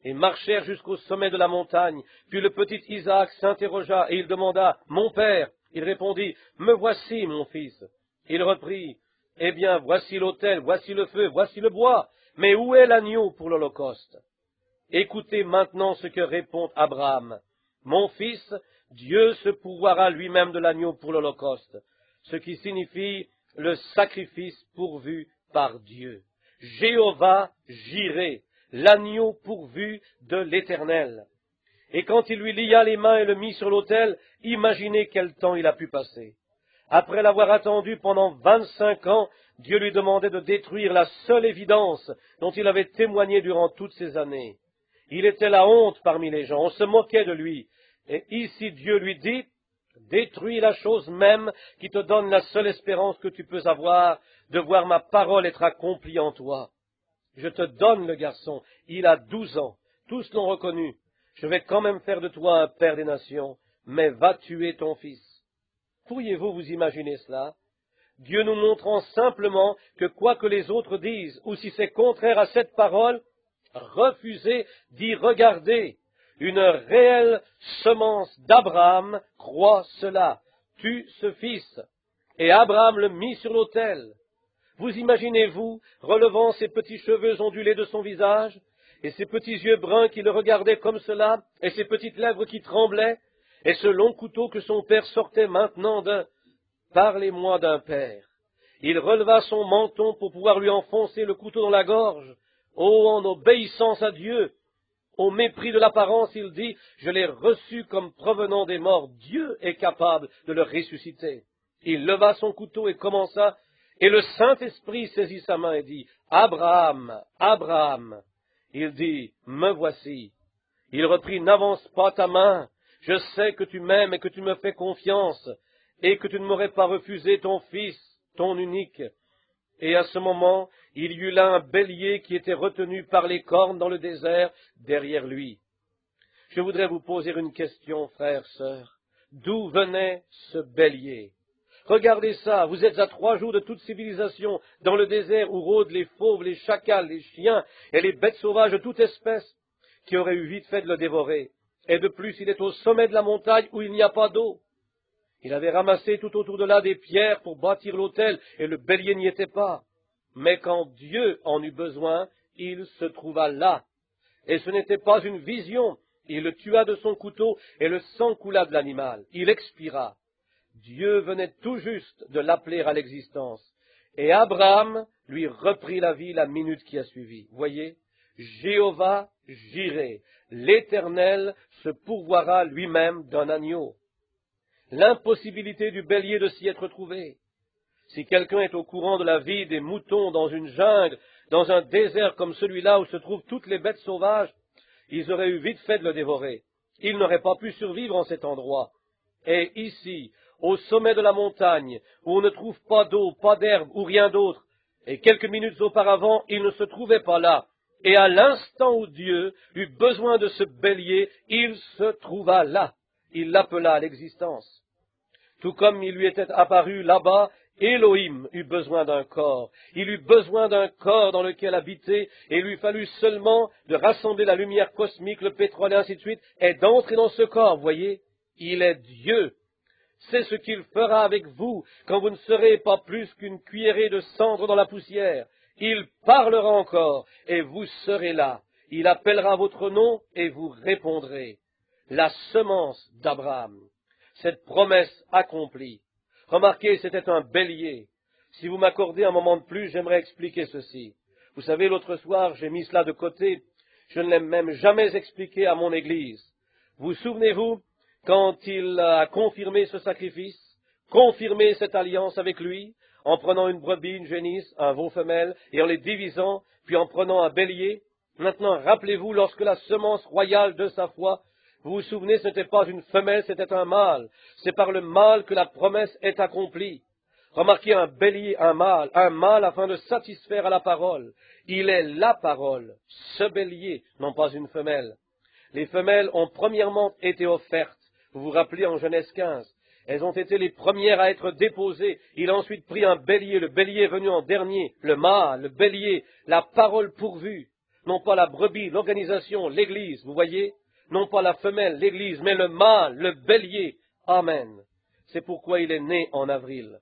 et marchèrent jusqu'au sommet de la montagne. Puis le petit Isaac s'interrogea, et il demanda, « Mon père ?» Il répondit, « Me voici, mon fils. » Il reprit, « Eh bien, voici l'autel, voici le feu, voici le bois, mais où est l'agneau pour l'Holocauste ?» Écoutez maintenant ce que répond Abraham. « Mon fils, Dieu se pourvoira lui-même de l'agneau pour l'Holocauste, ce qui signifie le sacrifice pourvu par Dieu. Jéhovah Jireh, l'agneau pourvu de l'Éternel. » Et quand il lui lia les mains et le mit sur l'autel, imaginez quel temps il a pu passer. Après l'avoir attendu pendant 25 ans, Dieu lui demandait de détruire la seule évidence dont il avait témoigné durant toutes ces années. Il était la honte parmi les gens, on se moquait de lui. Et ici Dieu lui dit, détruis la chose même qui te donne la seule espérance que tu peux avoir de voir ma parole être accomplie en toi. Je te donne le garçon, il a 12 ans, tous l'ont reconnu. Je vais quand même faire de toi un père des nations, mais va tuer ton fils. Pourriez-vous vous imaginer cela? Dieu nous montrant simplement que quoi que les autres disent, ou si c'est contraire à cette parole, refusez d'y regarder. Une réelle semence d'Abraham croit cela. Tue ce fils. Et Abraham le mit sur l'autel. Vous imaginez-vous relevant ses petits cheveux ondulés de son visage, et ses petits yeux bruns qui le regardaient comme cela, et ses petites lèvres qui tremblaient, et ce long couteau que son père sortait maintenant d'un « Parlez-moi d'un père ». Il releva son menton pour pouvoir lui enfoncer le couteau dans la gorge. Oh, en obéissance à Dieu, au mépris de l'apparence, il dit « Je l'ai reçu comme provenant des morts, Dieu est capable de le ressusciter ». Il leva son couteau et commença, et le Saint-Esprit saisit sa main et dit « Abraham, Abraham ». Il dit « Me voici ». Il reprit « N'avance pas ta main, je sais que tu m'aimes et que tu me fais confiance, et que tu ne m'aurais pas refusé ton fils, ton unique. » Et à ce moment, il y eut là un bélier qui était retenu par les cornes dans le désert derrière lui. Je voudrais vous poser une question, frères, sœurs. D'où venait ce bélier? Regardez ça, vous êtes à 3 jours de toute civilisation, dans le désert où rôdent les fauves, les chacals, les chiens et les bêtes sauvages de toute espèce, qui auraient eu vite fait de le dévorer. Et de plus, il est au sommet de la montagne où il n'y a pas d'eau. Il avait ramassé tout autour de là des pierres pour bâtir l'autel, et le bélier n'y était pas. Mais quand Dieu en eut besoin, il se trouva là. Et ce n'était pas une vision. Il le tua de son couteau, et le sang coula de l'animal. Il expira. Dieu venait tout juste de l'appeler à l'existence. Et Abraham lui reprit la vie la minute qui a suivi. Voyez, Jéhovah Jireh, l'Éternel se pourvoira lui-même d'un agneau. L'impossibilité du bélier de s'y être trouvé. Si quelqu'un est au courant de la vie des moutons dans une jungle, dans un désert comme celui-là où se trouvent toutes les bêtes sauvages, ils auraient eu vite fait de le dévorer. Ils n'auraient pas pu survivre en cet endroit. Et ici, au sommet de la montagne, où on ne trouve pas d'eau, pas d'herbe ou rien d'autre, et quelques minutes auparavant, il ne se trouvait pas là. Et à l'instant où Dieu eut besoin de ce bélier, il se trouva là. Il l'appela à l'existence. Tout comme il lui était apparu là-bas, Elohim eut besoin d'un corps. Il eut besoin d'un corps dans lequel habiter, et il lui fallut seulement de rassembler la lumière cosmique, le pétrole et ainsi de suite, et d'entrer dans ce corps. Voyez, il est Dieu. C'est ce qu'il fera avec vous quand vous ne serez pas plus qu'une cuillerée de cendre dans la poussière. Il parlera encore, et vous serez là. Il appellera votre nom, et vous répondrez. La semence d'Abraham, cette promesse accomplie. Remarquez, c'était un bélier. Si vous m'accordez un moment de plus, j'aimerais expliquer ceci. Vous savez, l'autre soir, j'ai mis cela de côté. Je ne l'ai même jamais expliqué à mon Église. Vous souvenez-vous, quand il a confirmé ce sacrifice, confirmer cette alliance avec lui, en prenant une brebis, une génisse, un veau femelle, et en les divisant, puis en prenant un bélier. Maintenant, rappelez-vous, lorsque la semence royale de sa foi, vous vous souvenez, ce n'était pas une femelle, c'était un mâle. C'est par le mâle que la promesse est accomplie. Remarquez un bélier, un mâle afin de satisfaire à la parole. Il est la parole, ce bélier, non pas une femelle. Les femelles ont premièrement été offertes. Vous vous rappelez en Genèse 15. Elles ont été les premières à être déposées. Il a ensuite pris un bélier. Le bélier est venu en dernier. Le mâle, le bélier, la parole pourvue. Non pas la brebis, l'organisation, l'Église, vous voyez? Non pas la femelle, l'Église, mais le mâle, le bélier. Amen. C'est pourquoi il est né en avril.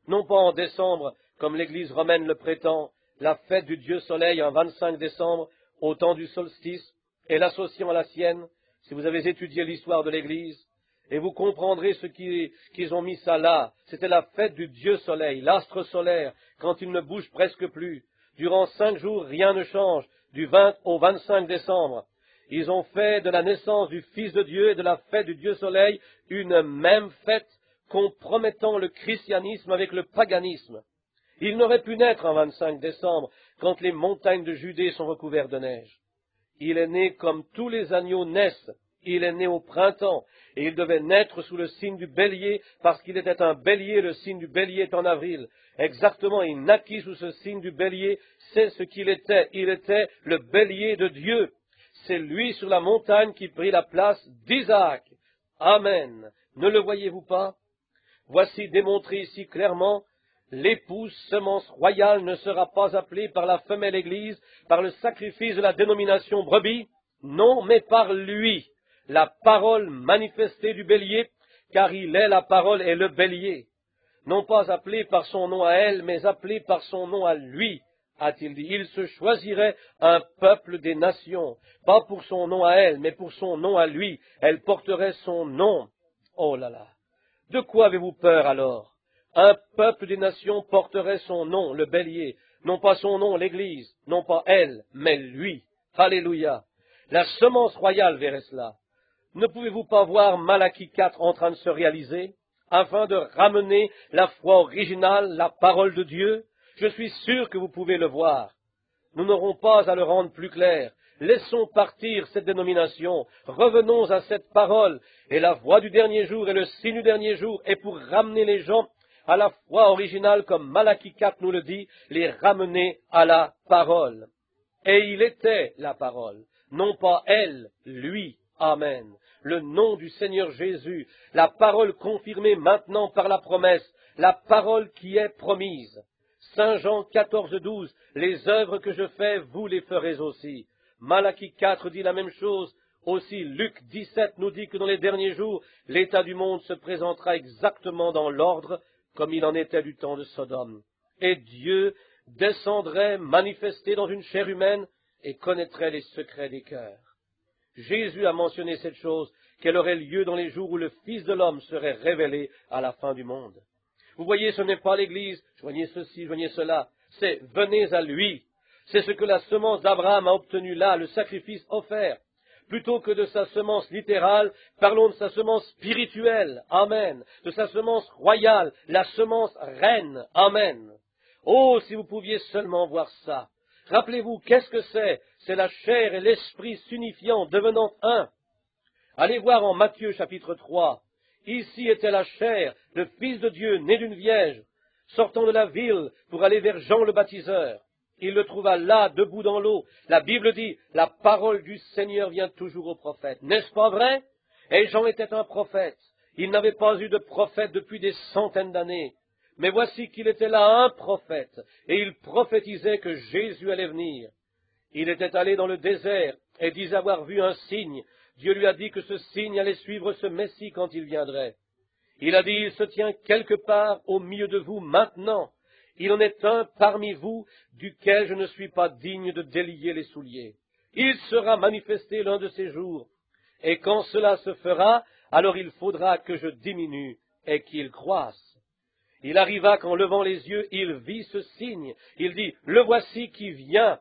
Non pas en décembre, comme l'Église romaine le prétend, la fête du Dieu Soleil en 25 décembre, au temps du solstice, et l'associant à la sienne, si vous avez étudié l'histoire de l'Église, et vous comprendrez ce qu'ils ont mis ça là. C'était la fête du Dieu Soleil, l'astre solaire, quand il ne bouge presque plus. Durant 5 jours, rien ne change, du 20 au 25 décembre. Ils ont fait de la naissance du Fils de Dieu et de la fête du Dieu Soleil une même fête, compromettant le christianisme avec le paganisme. Il n'aurait pu naître en 25 décembre, quand les montagnes de Judée sont recouvertes de neige. Il est né comme tous les agneaux naissent. Il est né au printemps, et il devait naître sous le signe du bélier, parce qu'il était un bélier, le signe du bélier est en avril. Exactement, il naquit sous ce signe du bélier, c'est ce qu'il était. Il était le bélier de Dieu. C'est lui sur la montagne qui prit la place d'Isaac. Amen. Ne le voyez-vous pas? Voici démontré ici clairement, l'épouse semence royale ne sera pas appelée par la femelle Église, par le sacrifice de la dénomination brebis, non, mais par lui, la parole manifestée du bélier, car il est la parole et le bélier. Non pas appelée par son nom à elle, mais appelée par son nom à lui, a-t-il dit. Il se choisirait un peuple des nations, pas pour son nom à elle, mais pour son nom à lui. Elle porterait son nom. Oh là là! De quoi avez-vous peur alors? Un peuple des nations porterait son nom, le bélier, non pas son nom, l'Église, non pas elle, mais lui. Alléluia. La semence royale verrait cela. Ne pouvez-vous pas voir Malachie 4 en train de se réaliser, afin de ramener la foi originale, la parole de Dieu? Je suis sûr que vous pouvez le voir. Nous n'aurons pas à le rendre plus clair. Laissons partir cette dénomination, revenons à cette parole, et la voix du dernier jour et le signe du dernier jour est pour ramener les gens à la foi originale, comme Malachie 4 nous le dit, les ramener à la parole. Et il était la parole, non pas elle, lui. Amen. Le nom du Seigneur Jésus, la parole confirmée maintenant par la promesse, la parole qui est promise. Saint Jean 14, 12, les œuvres que je fais, vous les ferez aussi. Malachie 4 dit la même chose. Aussi, Luc 17 nous dit que dans les derniers jours, l'état du monde se présentera exactement dans l'ordre, comme il en était du temps de Sodome. Et Dieu descendrait manifesté dans une chair humaine et connaîtrait les secrets des cœurs. Jésus a mentionné cette chose, qu'elle aurait lieu dans les jours où le Fils de l'homme serait révélé à la fin du monde. Vous voyez, ce n'est pas l'Église, joignez ceci, joignez cela, c'est venez à lui. C'est ce que la semence d'Abraham a obtenu là, le sacrifice offert. Plutôt que de sa semence littérale, parlons de sa semence spirituelle, amen, de sa semence royale, la semence reine, amen. Oh, si vous pouviez seulement voir ça. Rappelez-vous, qu'est-ce que c'est? C'est la chair et l'esprit s'unifiant, devenant un. Allez voir en Matthieu chapitre 3. Ici était la chair, le Fils de Dieu, né d'une vierge, sortant de la ville pour aller vers Jean le baptiseur. Il le trouva là, debout dans l'eau. La Bible dit, la parole du Seigneur vient toujours au prophète. N'est-ce pas vrai? Et Jean était un prophète. Il n'avait pas eu de prophète depuis des centaines d'années. Mais voici qu'il était là un prophète, et il prophétisait que Jésus allait venir. Il était allé dans le désert, et disait avoir vu un signe. Dieu lui a dit que ce signe allait suivre ce Messie quand il viendrait. Il a dit, il se tient quelque part au milieu de vous maintenant. Il en est un parmi vous, duquel je ne suis pas digne de délier les souliers. Il sera manifesté l'un de ces jours. Et quand cela se fera, alors il faudra que je diminue et qu'il croisse. Il arriva qu'en levant les yeux, il vit ce signe. Il dit, le voici qui vient.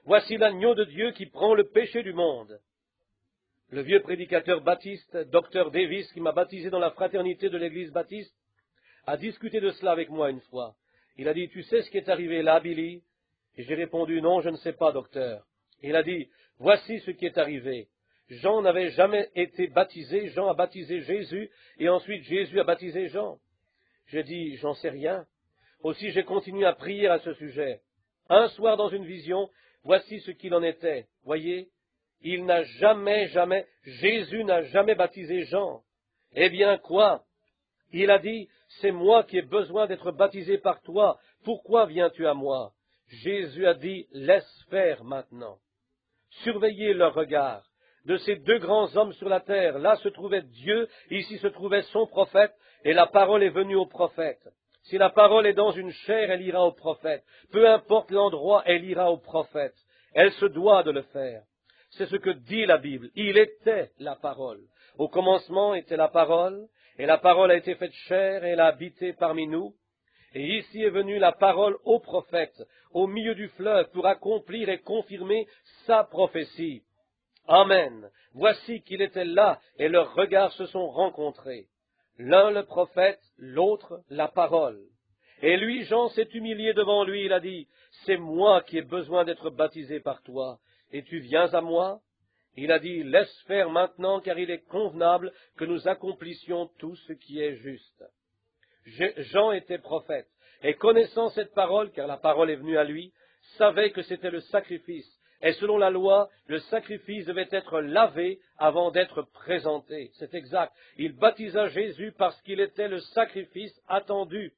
Voici l'agneau de Dieu qui prend le péché du monde. Le vieux prédicateur baptiste, Dr Davis, qui m'a baptisé dans la fraternité de l'Église baptiste, a discuté de cela avec moi une fois. Il a dit, tu sais ce qui est arrivé là, Billy? Et j'ai répondu, non, je ne sais pas, docteur. Il a dit, voici ce qui est arrivé. Jean n'avait jamais été baptisé, Jean a baptisé Jésus, et ensuite Jésus a baptisé Jean. J'ai dit, j'en sais rien. Aussi j'ai continué à prier à ce sujet. Un soir dans une vision, voici ce qu'il en était. Voyez, Jésus n'a jamais baptisé Jean. Eh bien quoi? Il a dit, c'est moi qui ai besoin d'être baptisé par toi. Pourquoi viens-tu à moi? Jésus a dit, laisse faire maintenant. Surveillez leur regard. De ces deux grands hommes sur la terre, là se trouvait Dieu, ici se trouvait son prophète, et la parole est venue au prophète. Si la parole est dans une chair, elle ira au prophète. Peu importe l'endroit, elle ira au prophète. Elle se doit de le faire. C'est ce que dit la Bible. Il était la parole. Au commencement était la parole, et la parole a été faite chair, et elle a habité parmi nous. Et ici est venue la parole au prophète, au milieu du fleuve, pour accomplir et confirmer sa prophétie. Amen. Voici qu'il était là, et leurs regards se sont rencontrés. L'un le prophète, l'autre la parole. Et lui, Jean, s'est humilié devant lui, il a dit, c'est moi qui ai besoin d'être baptisé par toi, et tu viens à moi? Il a dit, laisse faire maintenant, car il est convenable que nous accomplissions tout ce qui est juste. Jean était prophète, et connaissant cette parole, car la parole est venue à lui, savait que c'était le sacrifice. Et selon la loi, le sacrifice devait être lavé avant d'être présenté. C'est exact. Il baptisa Jésus parce qu'il était le sacrifice attendu.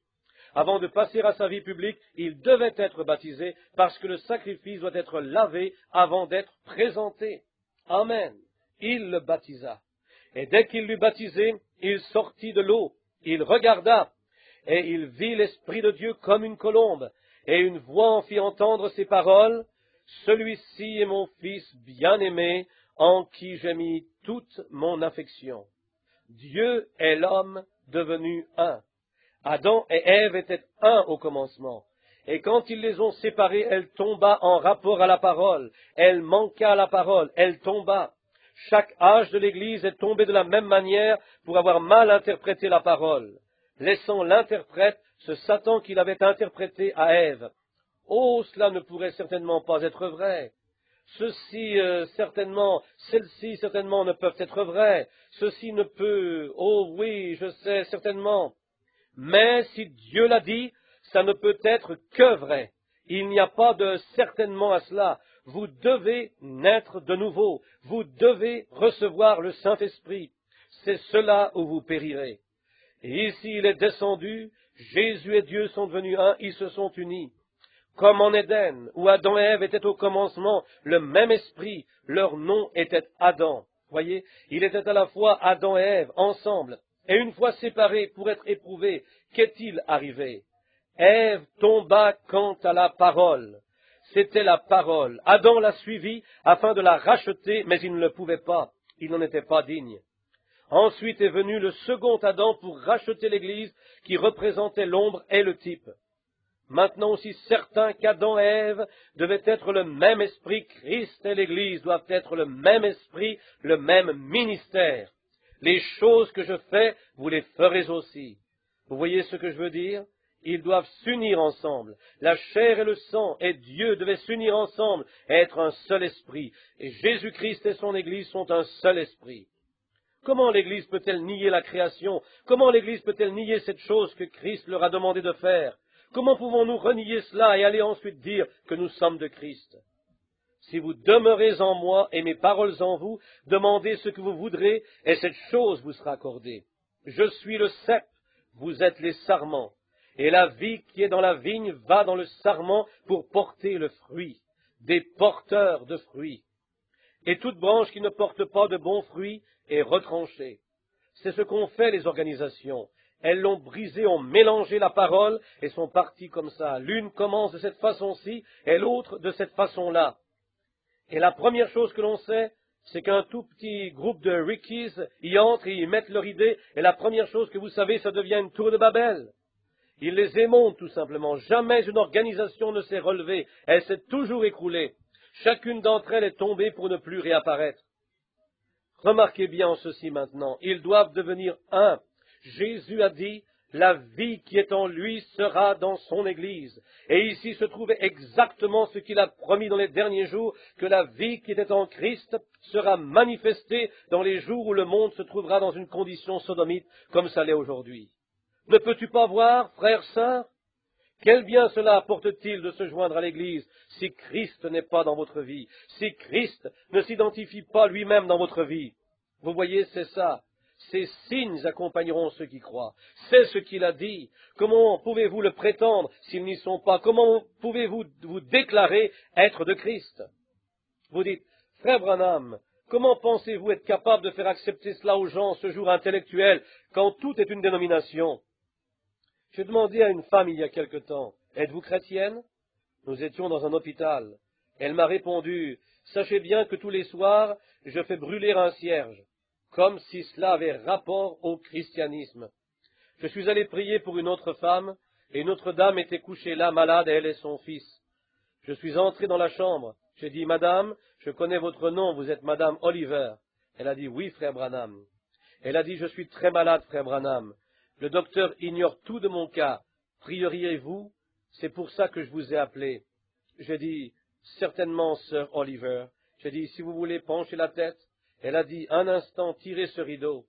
Avant de passer à sa vie publique, il devait être baptisé parce que le sacrifice doit être lavé avant d'être présenté. Amen. Il le baptisa. Et dès qu'il l'eut baptisé, il sortit de l'eau. Il regarda, et il vit l'Esprit de Dieu comme une colombe. Et une voix en fit entendre ces paroles, « Celui-ci est mon Fils bien-aimé, en qui j'ai mis toute mon affection. » Dieu et l'homme devenus un. Adam et Ève étaient un au commencement. Et quand ils les ont séparés, elle tomba en rapport à la parole. Elle manqua à la parole, elle tomba. Chaque âge de l'Église est tombé de la même manière pour avoir mal interprété la parole, laissant l'interprète ce Satan qu'il avait interprété à Ève. Oh, cela ne pourrait certainement pas être vrai. Ceci, celles-ci, certainement, ne peuvent être vraies. Ceci ne peut, oh oui, je sais, certainement. Mais si Dieu l'a dit, ça ne peut être que vrai. Il n'y a pas de certainement à cela. Vous devez naître de nouveau. Vous devez recevoir le Saint-Esprit. C'est cela où vous périrez. Et ici, il est descendu. Jésus et Dieu sont devenus un. Ils se sont unis. Comme en Éden, où Adam et Ève étaient au commencement le même esprit, leur nom était Adam. Voyez, il était à la fois Adam et Ève ensemble. Et une fois séparés pour être éprouvés, qu'est-il arrivé? Ève tomba quant à la parole. C'était la parole. Adam l'a suivie afin de la racheter, mais il ne le pouvait pas. Il n'en était pas digne. Ensuite est venu le second Adam pour racheter l'Église qui représentait l'ombre et le type. Maintenant aussi certain qu'Adam et Ève devaient être le même esprit, Christ et l'Église doivent être le même esprit, le même ministère. Les choses que je fais, vous les ferez aussi. Vous voyez ce que je veux dire? Ils doivent s'unir ensemble. La chair et le sang et Dieu devaient s'unir ensemble et être un seul esprit. Et Jésus-Christ et son Église sont un seul esprit. Comment l'Église peut-elle nier la création? Comment l'Église peut-elle nier cette chose que Christ leur a demandé de faire? Comment pouvons-nous renier cela et aller ensuite dire que nous sommes de Christ? Si vous demeurez en moi et mes paroles en vous, demandez ce que vous voudrez et cette chose vous sera accordée. Je suis le cep, vous êtes les sarments. Et la vie qui est dans la vigne va dans le sarment pour porter le fruit, des porteurs de fruits. Et toute branche qui ne porte pas de bons fruits est retranchée. C'est ce qu'ont fait les organisations. Elles l'ont brisé, ont mélangé la parole et sont parties comme ça. L'une commence de cette façon-ci et l'autre de cette façon-là. Et la première chose que l'on sait, c'est qu'un tout petit groupe de rickies y entre et y mettent leur idée, et la première chose que vous savez, ça devient une tour de Babel. Ils les émontent tout simplement. Jamais une organisation ne s'est relevée. Elle s'est toujours écroulée. Chacune d'entre elles est tombée pour ne plus réapparaître. Remarquez bien ceci maintenant. Ils doivent devenir un. Jésus a dit, La vie qui est en lui sera dans son Église. Et ici se trouve exactement ce qu'il a promis dans les derniers jours, que la vie qui était en Christ sera manifestée dans les jours où le monde se trouvera dans une condition sodomite comme ça l'est aujourd'hui. Ne peux-tu pas voir, frères, sœurs? Quel bien cela apporte-t-il de se joindre à l'Église si Christ n'est pas dans votre vie, si Christ ne s'identifie pas lui-même dans votre vie? Vous voyez, c'est ça. Ces signes accompagneront ceux qui croient. C'est ce qu'il a dit. Comment pouvez-vous le prétendre s'ils n'y sont pas? Comment pouvez-vous vous déclarer être de Christ? Vous dites, frère Branham, comment pensez-vous être capable de faire accepter cela aux gens ce jour intellectuel quand tout est une dénomination? J'ai demandé à une femme il y a quelque temps, êtes-vous chrétienne? Nous étions dans un hôpital. Elle m'a répondu, sachez bien que tous les soirs, je fais brûler un cierge, comme si cela avait rapport au christianisme. Je suis allé prier pour une autre femme, et une autre dame était couchée là, malade, elle et son fils. Je suis entré dans la chambre. J'ai dit, Madame, je connais votre nom, vous êtes Madame Oliver. Elle a dit, oui, frère Branham. Elle a dit, je suis très malade, frère Branham. Le docteur ignore tout de mon cas. Prieriez-vous? C'est pour ça que je vous ai appelé. J'ai dit, certainement, sœur Oliver. J'ai dit, si vous voulez pencher la tête. Elle a dit, un instant, tirez ce rideau.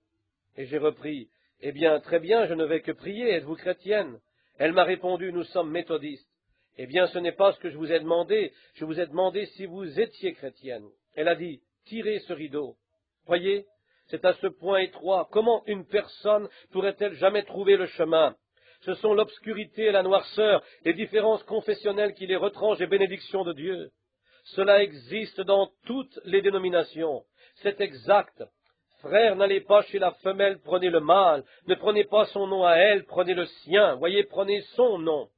Et j'ai repris, eh bien, très bien, je ne vais que prier, êtes-vous chrétienne? Elle m'a répondu, nous sommes méthodistes. Eh bien, ce n'est pas ce que je vous ai demandé, je vous ai demandé si vous étiez chrétienne. Elle a dit, tirez ce rideau. Voyez, c'est à ce point étroit. Comment une personne pourrait-elle jamais trouver le chemin? Ce sont l'obscurité et la noirceur, les différences confessionnelles qui les retranchent des bénédictions de Dieu. Cela existe dans toutes les dénominations. C'est exact. Frères, n'allez pas chez la femelle, prenez le mâle. Ne prenez pas son nom à elle, prenez le sien. Voyez, prenez son nom.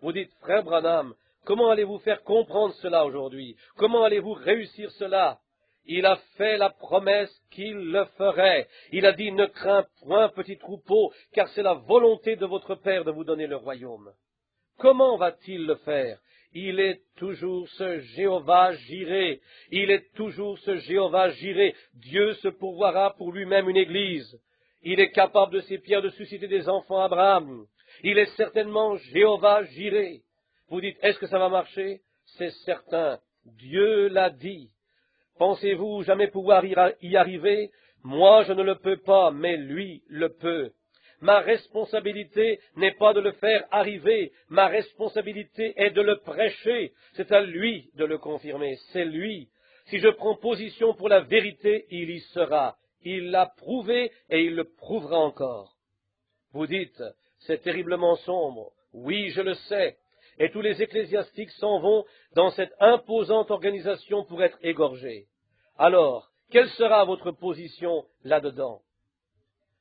Vous dites, frère Branham, comment allez-vous faire comprendre cela aujourd'hui? Comment allez-vous réussir cela? Il a fait la promesse qu'il le ferait. Il a dit, ne crains point, petit troupeau, car c'est la volonté de votre Père de vous donner le royaume. Comment va-t-il le faire? Il est toujours ce Jéhovah Jireh. Il est toujours ce Jéhovah Jireh. Dieu se pourvoira pour lui-même une église. Il est capable de ces pierres de susciter des enfants à Abraham. Il est certainement Jéhovah Jireh. Vous dites, est-ce que ça va marcher? C'est certain. Dieu l'a dit. Pensez-vous jamais pouvoir y arriver? Moi, je ne le peux pas, mais lui le peut. Ma responsabilité n'est pas de le faire arriver, ma responsabilité est de le prêcher. C'est à lui de le confirmer, c'est lui. Si je prends position pour la vérité, il y sera. Il l'a prouvé et il le prouvera encore. Vous dites, c'est terriblement sombre. Oui, je le sais. Et tous les ecclésiastiques s'en vont dans cette imposante organisation pour être égorgés. Alors, quelle sera votre position là-dedans?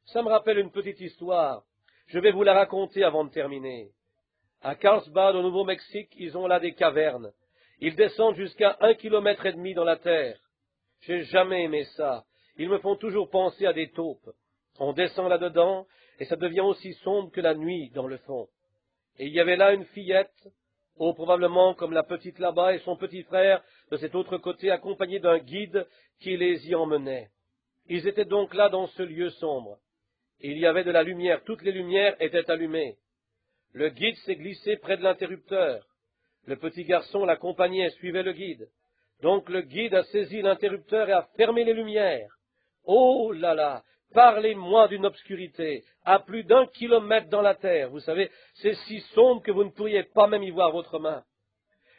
Ça me rappelle une petite histoire. Je vais vous la raconter avant de terminer. À Carlsbad, au Nouveau-Mexique, ils ont là des cavernes. Ils descendent jusqu'à 1,5 kilomètre dans la terre. J'ai jamais aimé ça. Ils me font toujours penser à des taupes. On descend là-dedans, et ça devient aussi sombre que la nuit dans le fond. Et il y avait là une fillette, probablement comme la petite là-bas, et son petit frère de cet autre côté, accompagné d'un guide qui les y emmenait. Ils étaient donc là dans ce lieu sombre. Il y avait de la lumière, toutes les lumières étaient allumées. Le guide s'est glissé près de l'interrupteur. Le petit garçon l'accompagnait et suivait le guide. Donc le guide a saisi l'interrupteur et a fermé les lumières. Oh là là, parlez-moi d'une obscurité, à plus d'1 kilomètre dans la terre. Vous savez, c'est si sombre que vous ne pourriez pas même y voir votre main.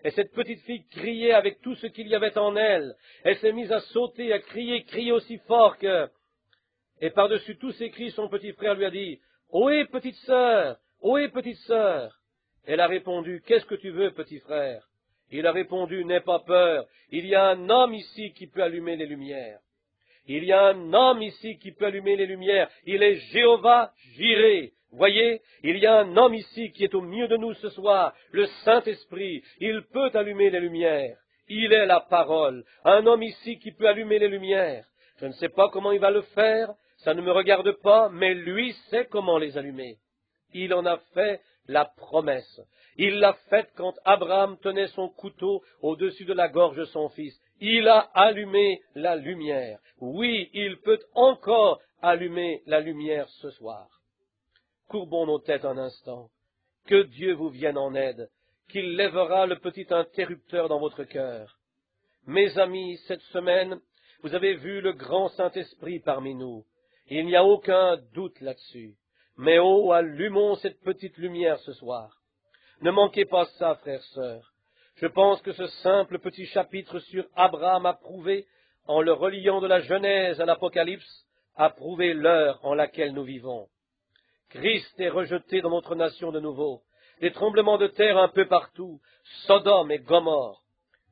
Et cette petite fille criait avec tout ce qu'il y avait en elle. Elle s'est mise à sauter, à crier aussi fort que... Et par-dessus tous ces cris, son petit frère lui a dit, « Ohé, petite sœur! Ohé, petite sœur !» Elle a répondu, « Qu'est-ce que tu veux, petit frère ?» Il a répondu, « N'aie pas peur, il y a un homme ici qui peut allumer les lumières. Il y a un homme ici qui peut allumer les lumières. Il est Jéhovah Jireh. Voyez, il y a un homme ici qui est au milieu de nous ce soir, le Saint-Esprit. Il peut allumer les lumières. Il est la parole. Un homme ici qui peut allumer les lumières. Je ne sais pas comment il va le faire, ça ne me regarde pas, mais lui sait comment les allumer. Il en a fait la promesse. Il l'a faite quand Abraham tenait son couteau au-dessus de la gorge de son fils. Il a allumé la lumière. Oui, il peut encore allumer la lumière ce soir. courbons nos têtes un instant. Que Dieu vous vienne en aide, qu'il lèvera le petit interrupteur dans votre cœur. Mes amis, cette semaine, vous avez vu le grand Saint-Esprit parmi nous. Il n'y a aucun doute là-dessus. Mais oh, allumons cette petite lumière ce soir. Ne manquez pas ça, frères, sœurs. Je pense que ce simple petit chapitre sur Abraham a prouvé, en le reliant de la Genèse à l'Apocalypse, a prouvé l'heure en laquelle nous vivons. Christ est rejeté dans notre nation de nouveau. Des tremblements de terre un peu partout, Sodome et Gomorrhe.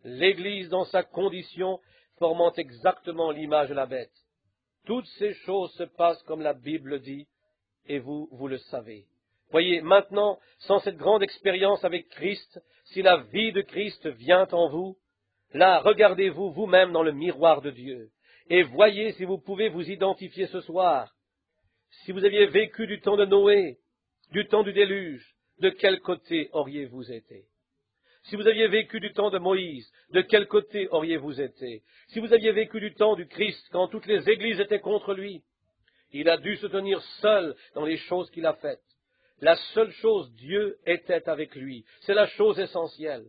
L'Église dans sa condition formant exactement l'image de la bête. Toutes ces choses se passent comme la Bible dit, et vous le savez. Voyez, maintenant, sans cette grande expérience avec Christ, si la vie de Christ vient en vous, là, regardez-vous vous-même dans le miroir de Dieu, et voyez si vous pouvez vous identifier ce soir. Si vous aviez vécu du temps de Noé, du temps du déluge, de quel côté auriez-vous été? Si vous aviez vécu du temps de Moïse, de quel côté auriez-vous été? Si vous aviez vécu du temps du Christ, quand toutes les églises étaient contre lui, il a dû se tenir seul dans les choses qu'il a faites. La seule chose, Dieu était avec lui. C'est la chose essentielle.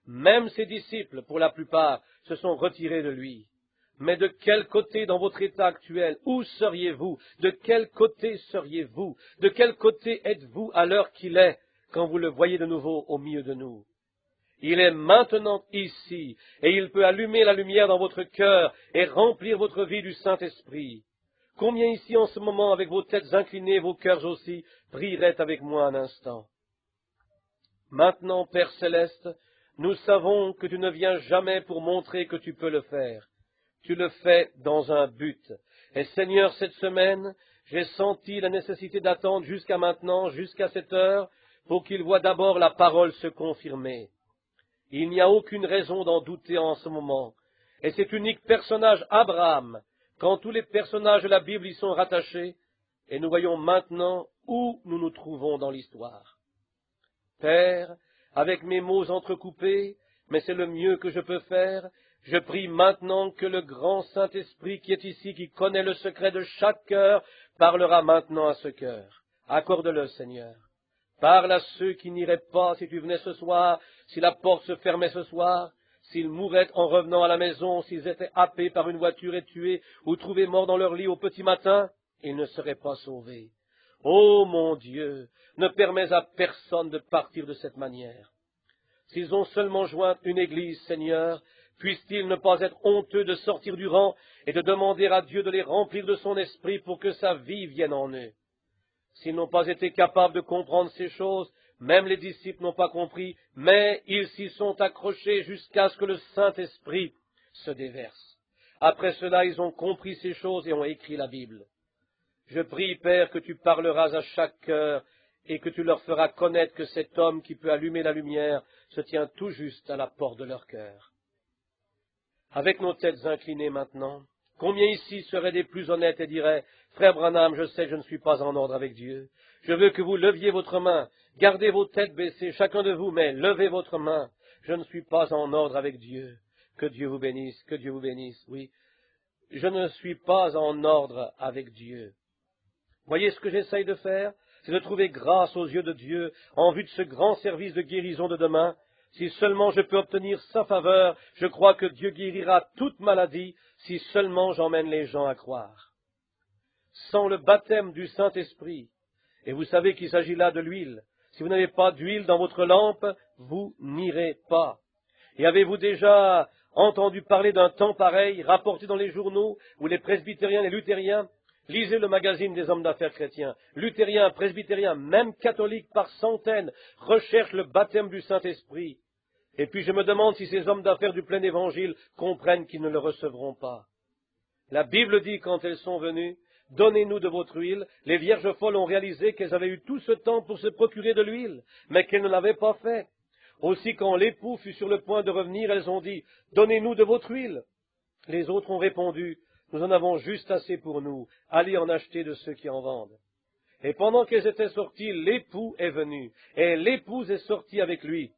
Même ses disciples, pour la plupart, se sont retirés de lui. Mais de quel côté dans votre état actuel, où seriez-vous? De quel côté seriez-vous? De quel côté êtes-vous à l'heure qu'il est, quand vous le voyez de nouveau au milieu de nous? Il est maintenant ici, et il peut allumer la lumière dans votre cœur et remplir votre vie du Saint-Esprit. Combien ici en ce moment, avec vos têtes inclinées, vos cœurs aussi, prieraient avec moi un instant? Maintenant, Père Céleste, nous savons que tu ne viens jamais pour montrer que tu peux le faire. Tu le fais dans un but. Et Seigneur, cette semaine, j'ai senti la nécessité d'attendre jusqu'à maintenant, jusqu'à cette heure, pour qu'il voie d'abord la parole se confirmer. Il n'y a aucune raison d'en douter en ce moment. Et cet unique personnage, Abraham, quand tous les personnages de la Bible y sont rattachés, et nous voyons maintenant où nous nous trouvons dans l'histoire. Père, avec mes mots entrecoupés, mais c'est le mieux que je peux faire, je prie maintenant que le grand Saint-Esprit qui est ici, qui connaît le secret de chaque cœur, parlera maintenant à ce cœur. Accorde-le, Seigneur. Parle à ceux qui n'iraient pas si tu venais ce soir, si la porte se fermait ce soir, s'ils mouraient en revenant à la maison, s'ils étaient happés par une voiture et tués, ou trouvés morts dans leur lit au petit matin, ils ne seraient pas sauvés. Ô mon Dieu, ne permets à personne de partir de cette manière. S'ils ont seulement joint une église, Seigneur, puissent-ils ne pas être honteux de sortir du rang et de demander à Dieu de les remplir de son esprit pour que sa vie vienne en eux. S'ils n'ont pas été capables de comprendre ces choses, même les disciples n'ont pas compris, mais ils s'y sont accrochés jusqu'à ce que le Saint-Esprit se déverse. Après cela, ils ont compris ces choses et ont écrit la Bible. Je prie, Père, que tu parleras à chaque cœur et que tu leur feras connaître que cet homme qui peut allumer la lumière se tient tout juste à la porte de leur cœur. Avec nos têtes inclinées maintenant, combien ici seraient des plus honnêtes et diraient « Frère Branham, je sais que je ne suis pas en ordre avec Dieu. Je veux que vous leviez votre main. Gardez vos têtes baissées, chacun de vous, mais levez votre main. Je ne suis pas en ordre avec Dieu. Que Dieu vous bénisse, que Dieu vous bénisse. Oui, je ne suis pas en ordre avec Dieu. Voyez ce que j'essaye de faire? C'est de trouver grâce aux yeux de Dieu en vue de ce grand service de guérison de demain. Si seulement je peux obtenir sa faveur, je crois que Dieu guérira toute maladie, si seulement j'emmène les gens à croire. Sans le baptême du Saint-Esprit, et vous savez qu'il s'agit là de l'huile, si vous n'avez pas d'huile dans votre lampe, vous n'irez pas. Et avez-vous déjà entendu parler d'un temps pareil, rapporté dans les journaux, où les presbytériens et les luthériens, lisez le magazine des hommes d'affaires chrétiens, luthériens, presbytériens, même catholiques par centaines, recherchent le baptême du Saint-Esprit. Et puis je me demande si ces hommes d'affaires du plein évangile comprennent qu'ils ne le recevront pas. La Bible dit quand elles sont venues, « Donnez-nous de votre huile ». Les vierges folles ont réalisé qu'elles avaient eu tout ce temps pour se procurer de l'huile, mais qu'elles ne l'avaient pas fait. Aussi, quand l'époux fut sur le point de revenir, elles ont dit, « Donnez-nous de votre huile ». Les autres ont répondu, « Nous en avons juste assez pour nous, allez en acheter de ceux qui en vendent ». Et pendant qu'elles étaient sorties, l'époux est venu, et l'épouse est sortie avec lui.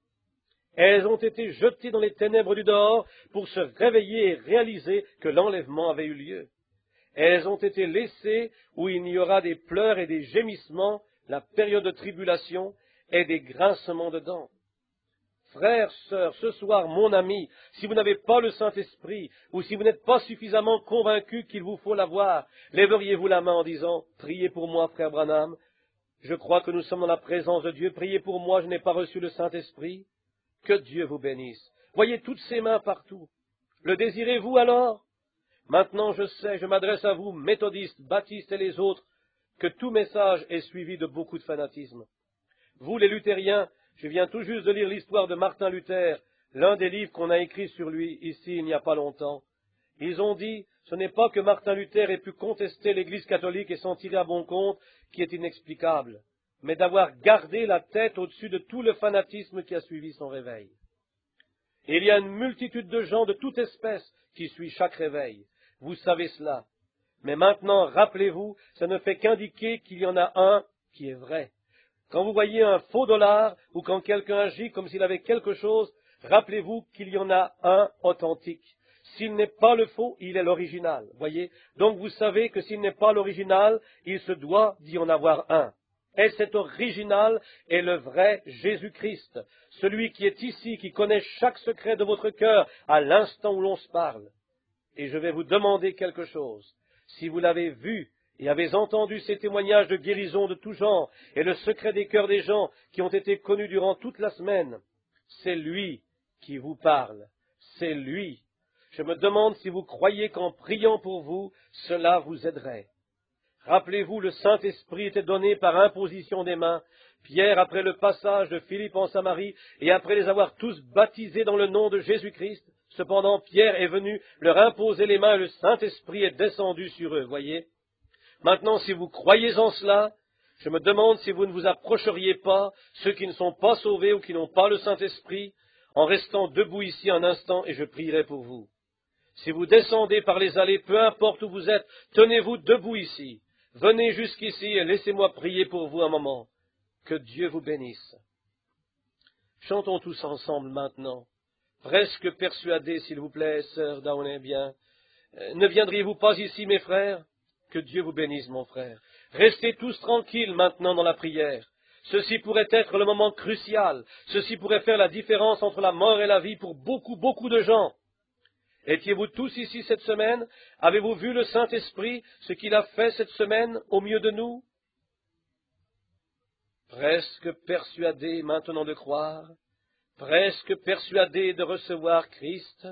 Elles ont été jetées dans les ténèbres du dehors pour se réveiller et réaliser que l'enlèvement avait eu lieu. Elles ont été laissées où il y aura des pleurs et des gémissements la période de tribulation, est des grincements de dents. Frères, sœurs, ce soir, mon ami, si vous n'avez pas le Saint-Esprit, ou si vous n'êtes pas suffisamment convaincu qu'il vous faut l'avoir, lèveriez-vous la main en disant, « Priez pour moi, frère Branham, je crois que nous sommes dans la présence de Dieu, priez pour moi, je n'ai pas reçu le Saint-Esprit. » Que Dieu vous bénisse. Voyez toutes ces mains partout. Le désirez-vous alors? Maintenant, je sais, je m'adresse à vous, méthodistes, baptistes et les autres, que tout message est suivi de beaucoup de fanatisme. Vous, les luthériens, je viens tout juste de lire l'histoire de Martin Luther, l'un des livres qu'on a écrit sur lui ici il n'y a pas longtemps. Ils ont dit, ce n'est pas que Martin Luther ait pu contester l'Église catholique et s'en tirer à bon compte, qui est inexplicable, mais d'avoir gardé la tête au-dessus de tout le fanatisme qui a suivi son réveil. Et il y a une multitude de gens de toute espèce qui suivent chaque réveil. Vous savez cela. Mais maintenant, rappelez-vous, ça ne fait qu'indiquer qu'il y en a un qui est vrai. Quand vous voyez un faux dollar, ou quand quelqu'un agit comme s'il avait quelque chose, rappelez-vous qu'il y en a un authentique. S'il n'est pas le faux, il est l'original. Voyez? Donc vous savez que s'il n'est pas l'original, il se doit d'y en avoir un. Et cet original est le vrai Jésus-Christ, celui qui est ici, qui connaît chaque secret de votre cœur à l'instant où l'on se parle. Et je vais vous demander quelque chose. Si vous l'avez vu et avez entendu ces témoignages de guérison de tout genre et le secret des cœurs des gens qui ont été connus durant toute la semaine, c'est lui qui vous parle. C'est lui. Je me demande si vous croyez qu'en priant pour vous, cela vous aiderait. Rappelez-vous, le Saint-Esprit était donné par imposition des mains. Pierre, après le passage de Philippe en Samarie, et après les avoir tous baptisés dans le nom de Jésus-Christ, cependant Pierre est venu leur imposer les mains et le Saint-Esprit est descendu sur eux, voyez. Maintenant, si vous croyez en cela, je me demande si vous ne vous approcheriez pas, ceux qui ne sont pas sauvés ou qui n'ont pas le Saint-Esprit, en restant debout ici un instant et je prierai pour vous. Si vous descendez par les allées, peu importe où vous êtes, tenez-vous debout ici. Venez jusqu'ici et laissez-moi prier pour vous un moment. Que Dieu vous bénisse. Chantons tous ensemble maintenant. Presque persuadés, s'il vous plaît, sœur Downey, bien. Ne viendriez-vous pas ici, mes frères? Que Dieu vous bénisse, mon frère. Restez tous tranquilles maintenant dans la prière. Ceci pourrait être le moment crucial. Ceci pourrait faire la différence entre la mort et la vie pour beaucoup, beaucoup de gens. Étiez-vous tous ici cette semaine? Avez-vous vu le Saint-Esprit, ce qu'il a fait cette semaine au milieu de nous? Presque persuadés maintenant de croire, presque persuadés de recevoir Christ,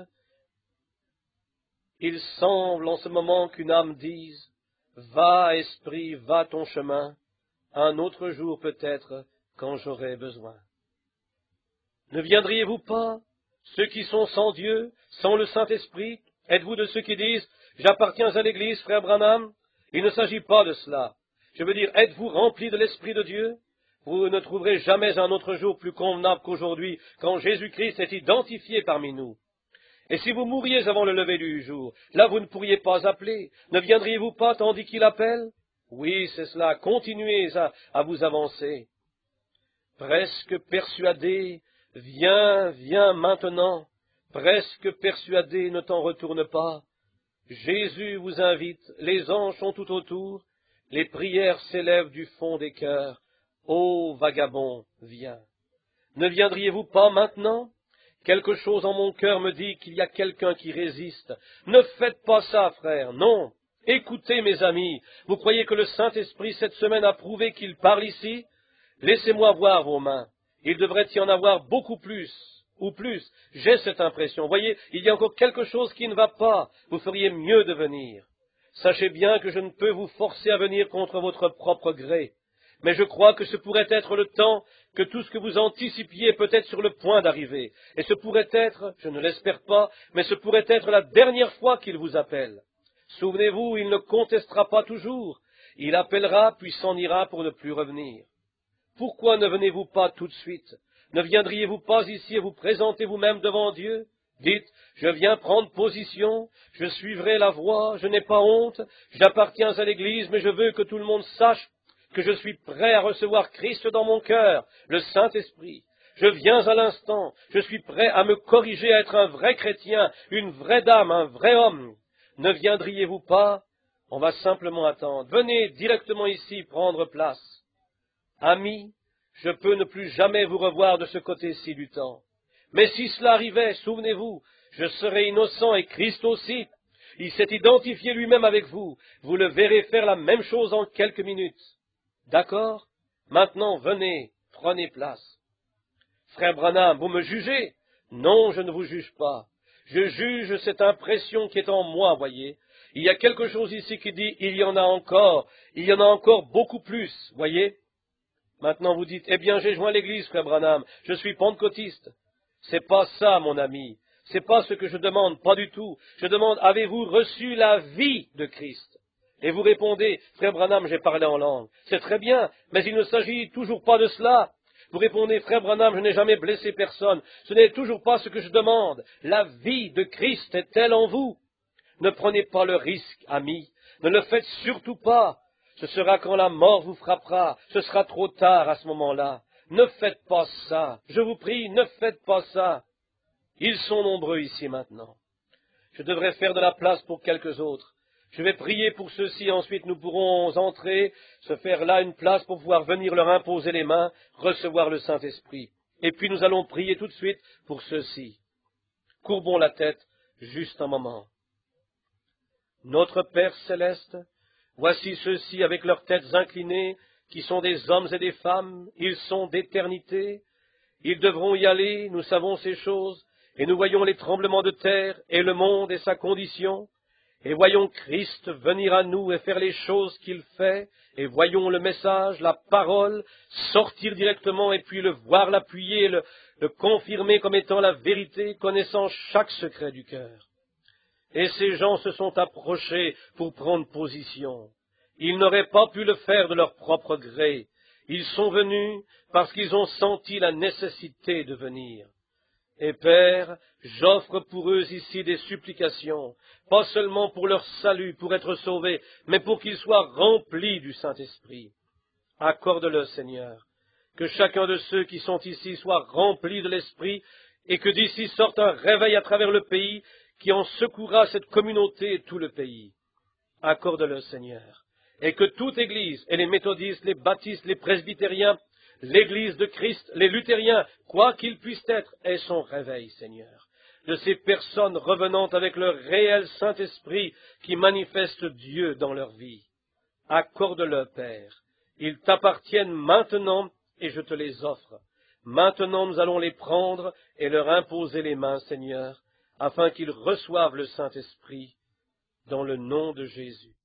il semble en ce moment qu'une âme dise, « Va, esprit, va ton chemin, un autre jour peut-être quand j'aurai besoin. » Ne viendriez-vous pas, ceux qui sont sans Dieu, sans le Saint-Esprit? Êtes-vous de ceux qui disent, « J'appartiens à l'Église, frère Branham ?» Il ne s'agit pas de cela. Je veux dire, êtes-vous remplis de l'Esprit de Dieu? Vous ne trouverez jamais un autre jour plus convenable qu'aujourd'hui, quand Jésus-Christ est identifié parmi nous. Et si vous mouriez avant le lever du jour, là vous ne pourriez pas appeler. Ne viendriez-vous pas tandis qu'il appelle? Oui, c'est cela. Continuez à vous avancer. Presque persuadé, viens, viens maintenant. Presque persuadé, ne t'en retourne pas. Jésus vous invite, les anges sont tout autour, les prières s'élèvent du fond des cœurs. Ô vagabond, viens. Ne viendriez-vous pas maintenant? Quelque chose en mon cœur me dit qu'il y a quelqu'un qui résiste. Ne faites pas ça, frère, non. Écoutez, mes amis, vous croyez que le Saint-Esprit cette semaine a prouvé qu'il parle ici? Laissez-moi voir vos mains. Il devrait y en avoir beaucoup plus, ou plus. J'ai cette impression. Voyez, il y a encore quelque chose qui ne va pas. Vous feriez mieux de venir. Sachez bien que je ne peux vous forcer à venir contre votre propre gré. Mais je crois que ce pourrait être le temps que tout ce que vous anticipiez peut être sur le point d'arriver. Et ce pourrait être, je ne l'espère pas, mais ce pourrait être la dernière fois qu'il vous appelle. Souvenez-vous, il ne contestera pas toujours. Il appellera, puis s'en ira pour ne plus revenir. Pourquoi ne venez-vous pas tout de suite? Ne viendriez-vous pas ici et vous présenter vous-même devant Dieu? Dites, je viens prendre position, je suivrai la voie, je n'ai pas honte, j'appartiens à l'Église, mais je veux que tout le monde sache que je suis prêt à recevoir Christ dans mon cœur, le Saint-Esprit. Je viens à l'instant, je suis prêt à me corriger, à être un vrai chrétien, une vraie dame, un vrai homme. Ne viendriez-vous pas? On va simplement attendre. Venez directement ici prendre place. Amis, je peux ne plus jamais vous revoir de ce côté-ci du temps. Mais si cela arrivait, souvenez-vous, je serais innocent et Christ aussi. Il s'est identifié lui-même avec vous. Vous le verrez faire la même chose en quelques minutes. D'accord? Maintenant, venez, prenez place. Frère Branham, vous me jugez? Non, je ne vous juge pas. Je juge cette impression qui est en moi, voyez. Il y a quelque chose ici qui dit, il y en a encore beaucoup plus, voyez. Maintenant vous dites, eh bien j'ai joint l'église, frère Branham, je suis pentecôtiste. C'est pas ça, mon ami. C'est pas ce que je demande, pas du tout. Je demande, avez-vous reçu la vie de Christ? Et vous répondez, frère Branham, j'ai parlé en langue. C'est très bien, mais il ne s'agit toujours pas de cela. Vous répondez, frère Branham, je n'ai jamais blessé personne. Ce n'est toujours pas ce que je demande. La vie de Christ est-elle en vous? Ne prenez pas le risque, amis. Ne le faites surtout pas. Ce sera quand la mort vous frappera. Ce sera trop tard à ce moment-là. Ne faites pas ça. Je vous prie, ne faites pas ça. Ils sont nombreux ici maintenant. Je devrais faire de la place pour quelques autres. Je vais prier pour ceux-ci, ensuite nous pourrons entrer, se faire là une place pour pouvoir venir leur imposer les mains, recevoir le Saint-Esprit. Et puis nous allons prier tout de suite pour ceux-ci. Courbons la tête juste un moment. Notre Père céleste, voici ceux-ci avec leurs têtes inclinées, qui sont des hommes et des femmes, ils sont d'éternité. Ils devront y aller, nous savons ces choses, et nous voyons les tremblements de terre et le monde et sa condition. Et voyons Christ venir à nous et faire les choses qu'il fait, et voyons le message, la parole, sortir directement et puis le voir l'appuyer, le confirmer comme étant la vérité, connaissant chaque secret du cœur. Et ces gens se sont approchés pour prendre position. Ils n'auraient pas pu le faire de leur propre gré. Ils sont venus parce qu'ils ont senti la nécessité de venir. Et Père, j'offre pour eux ici des supplications, pas seulement pour leur salut, pour être sauvés, mais pour qu'ils soient remplis du Saint-Esprit. Accorde-le, Seigneur, que chacun de ceux qui sont ici soit rempli de l'Esprit, et que d'ici sorte un réveil à travers le pays, qui en secourra cette communauté et tout le pays. Accorde-le, Seigneur, et que toute Église, et les méthodistes, les baptistes, les presbytériens, l'Église de Christ, les luthériens, quoi qu'ils puissent être, aient son réveil, Seigneur, de ces personnes revenant avec le réel Saint-Esprit qui manifeste Dieu dans leur vie. Accorde-le, Père. Ils t'appartiennent maintenant et je te les offre. Maintenant, nous allons les prendre et leur imposer les mains, Seigneur, afin qu'ils reçoivent le Saint-Esprit dans le nom de Jésus.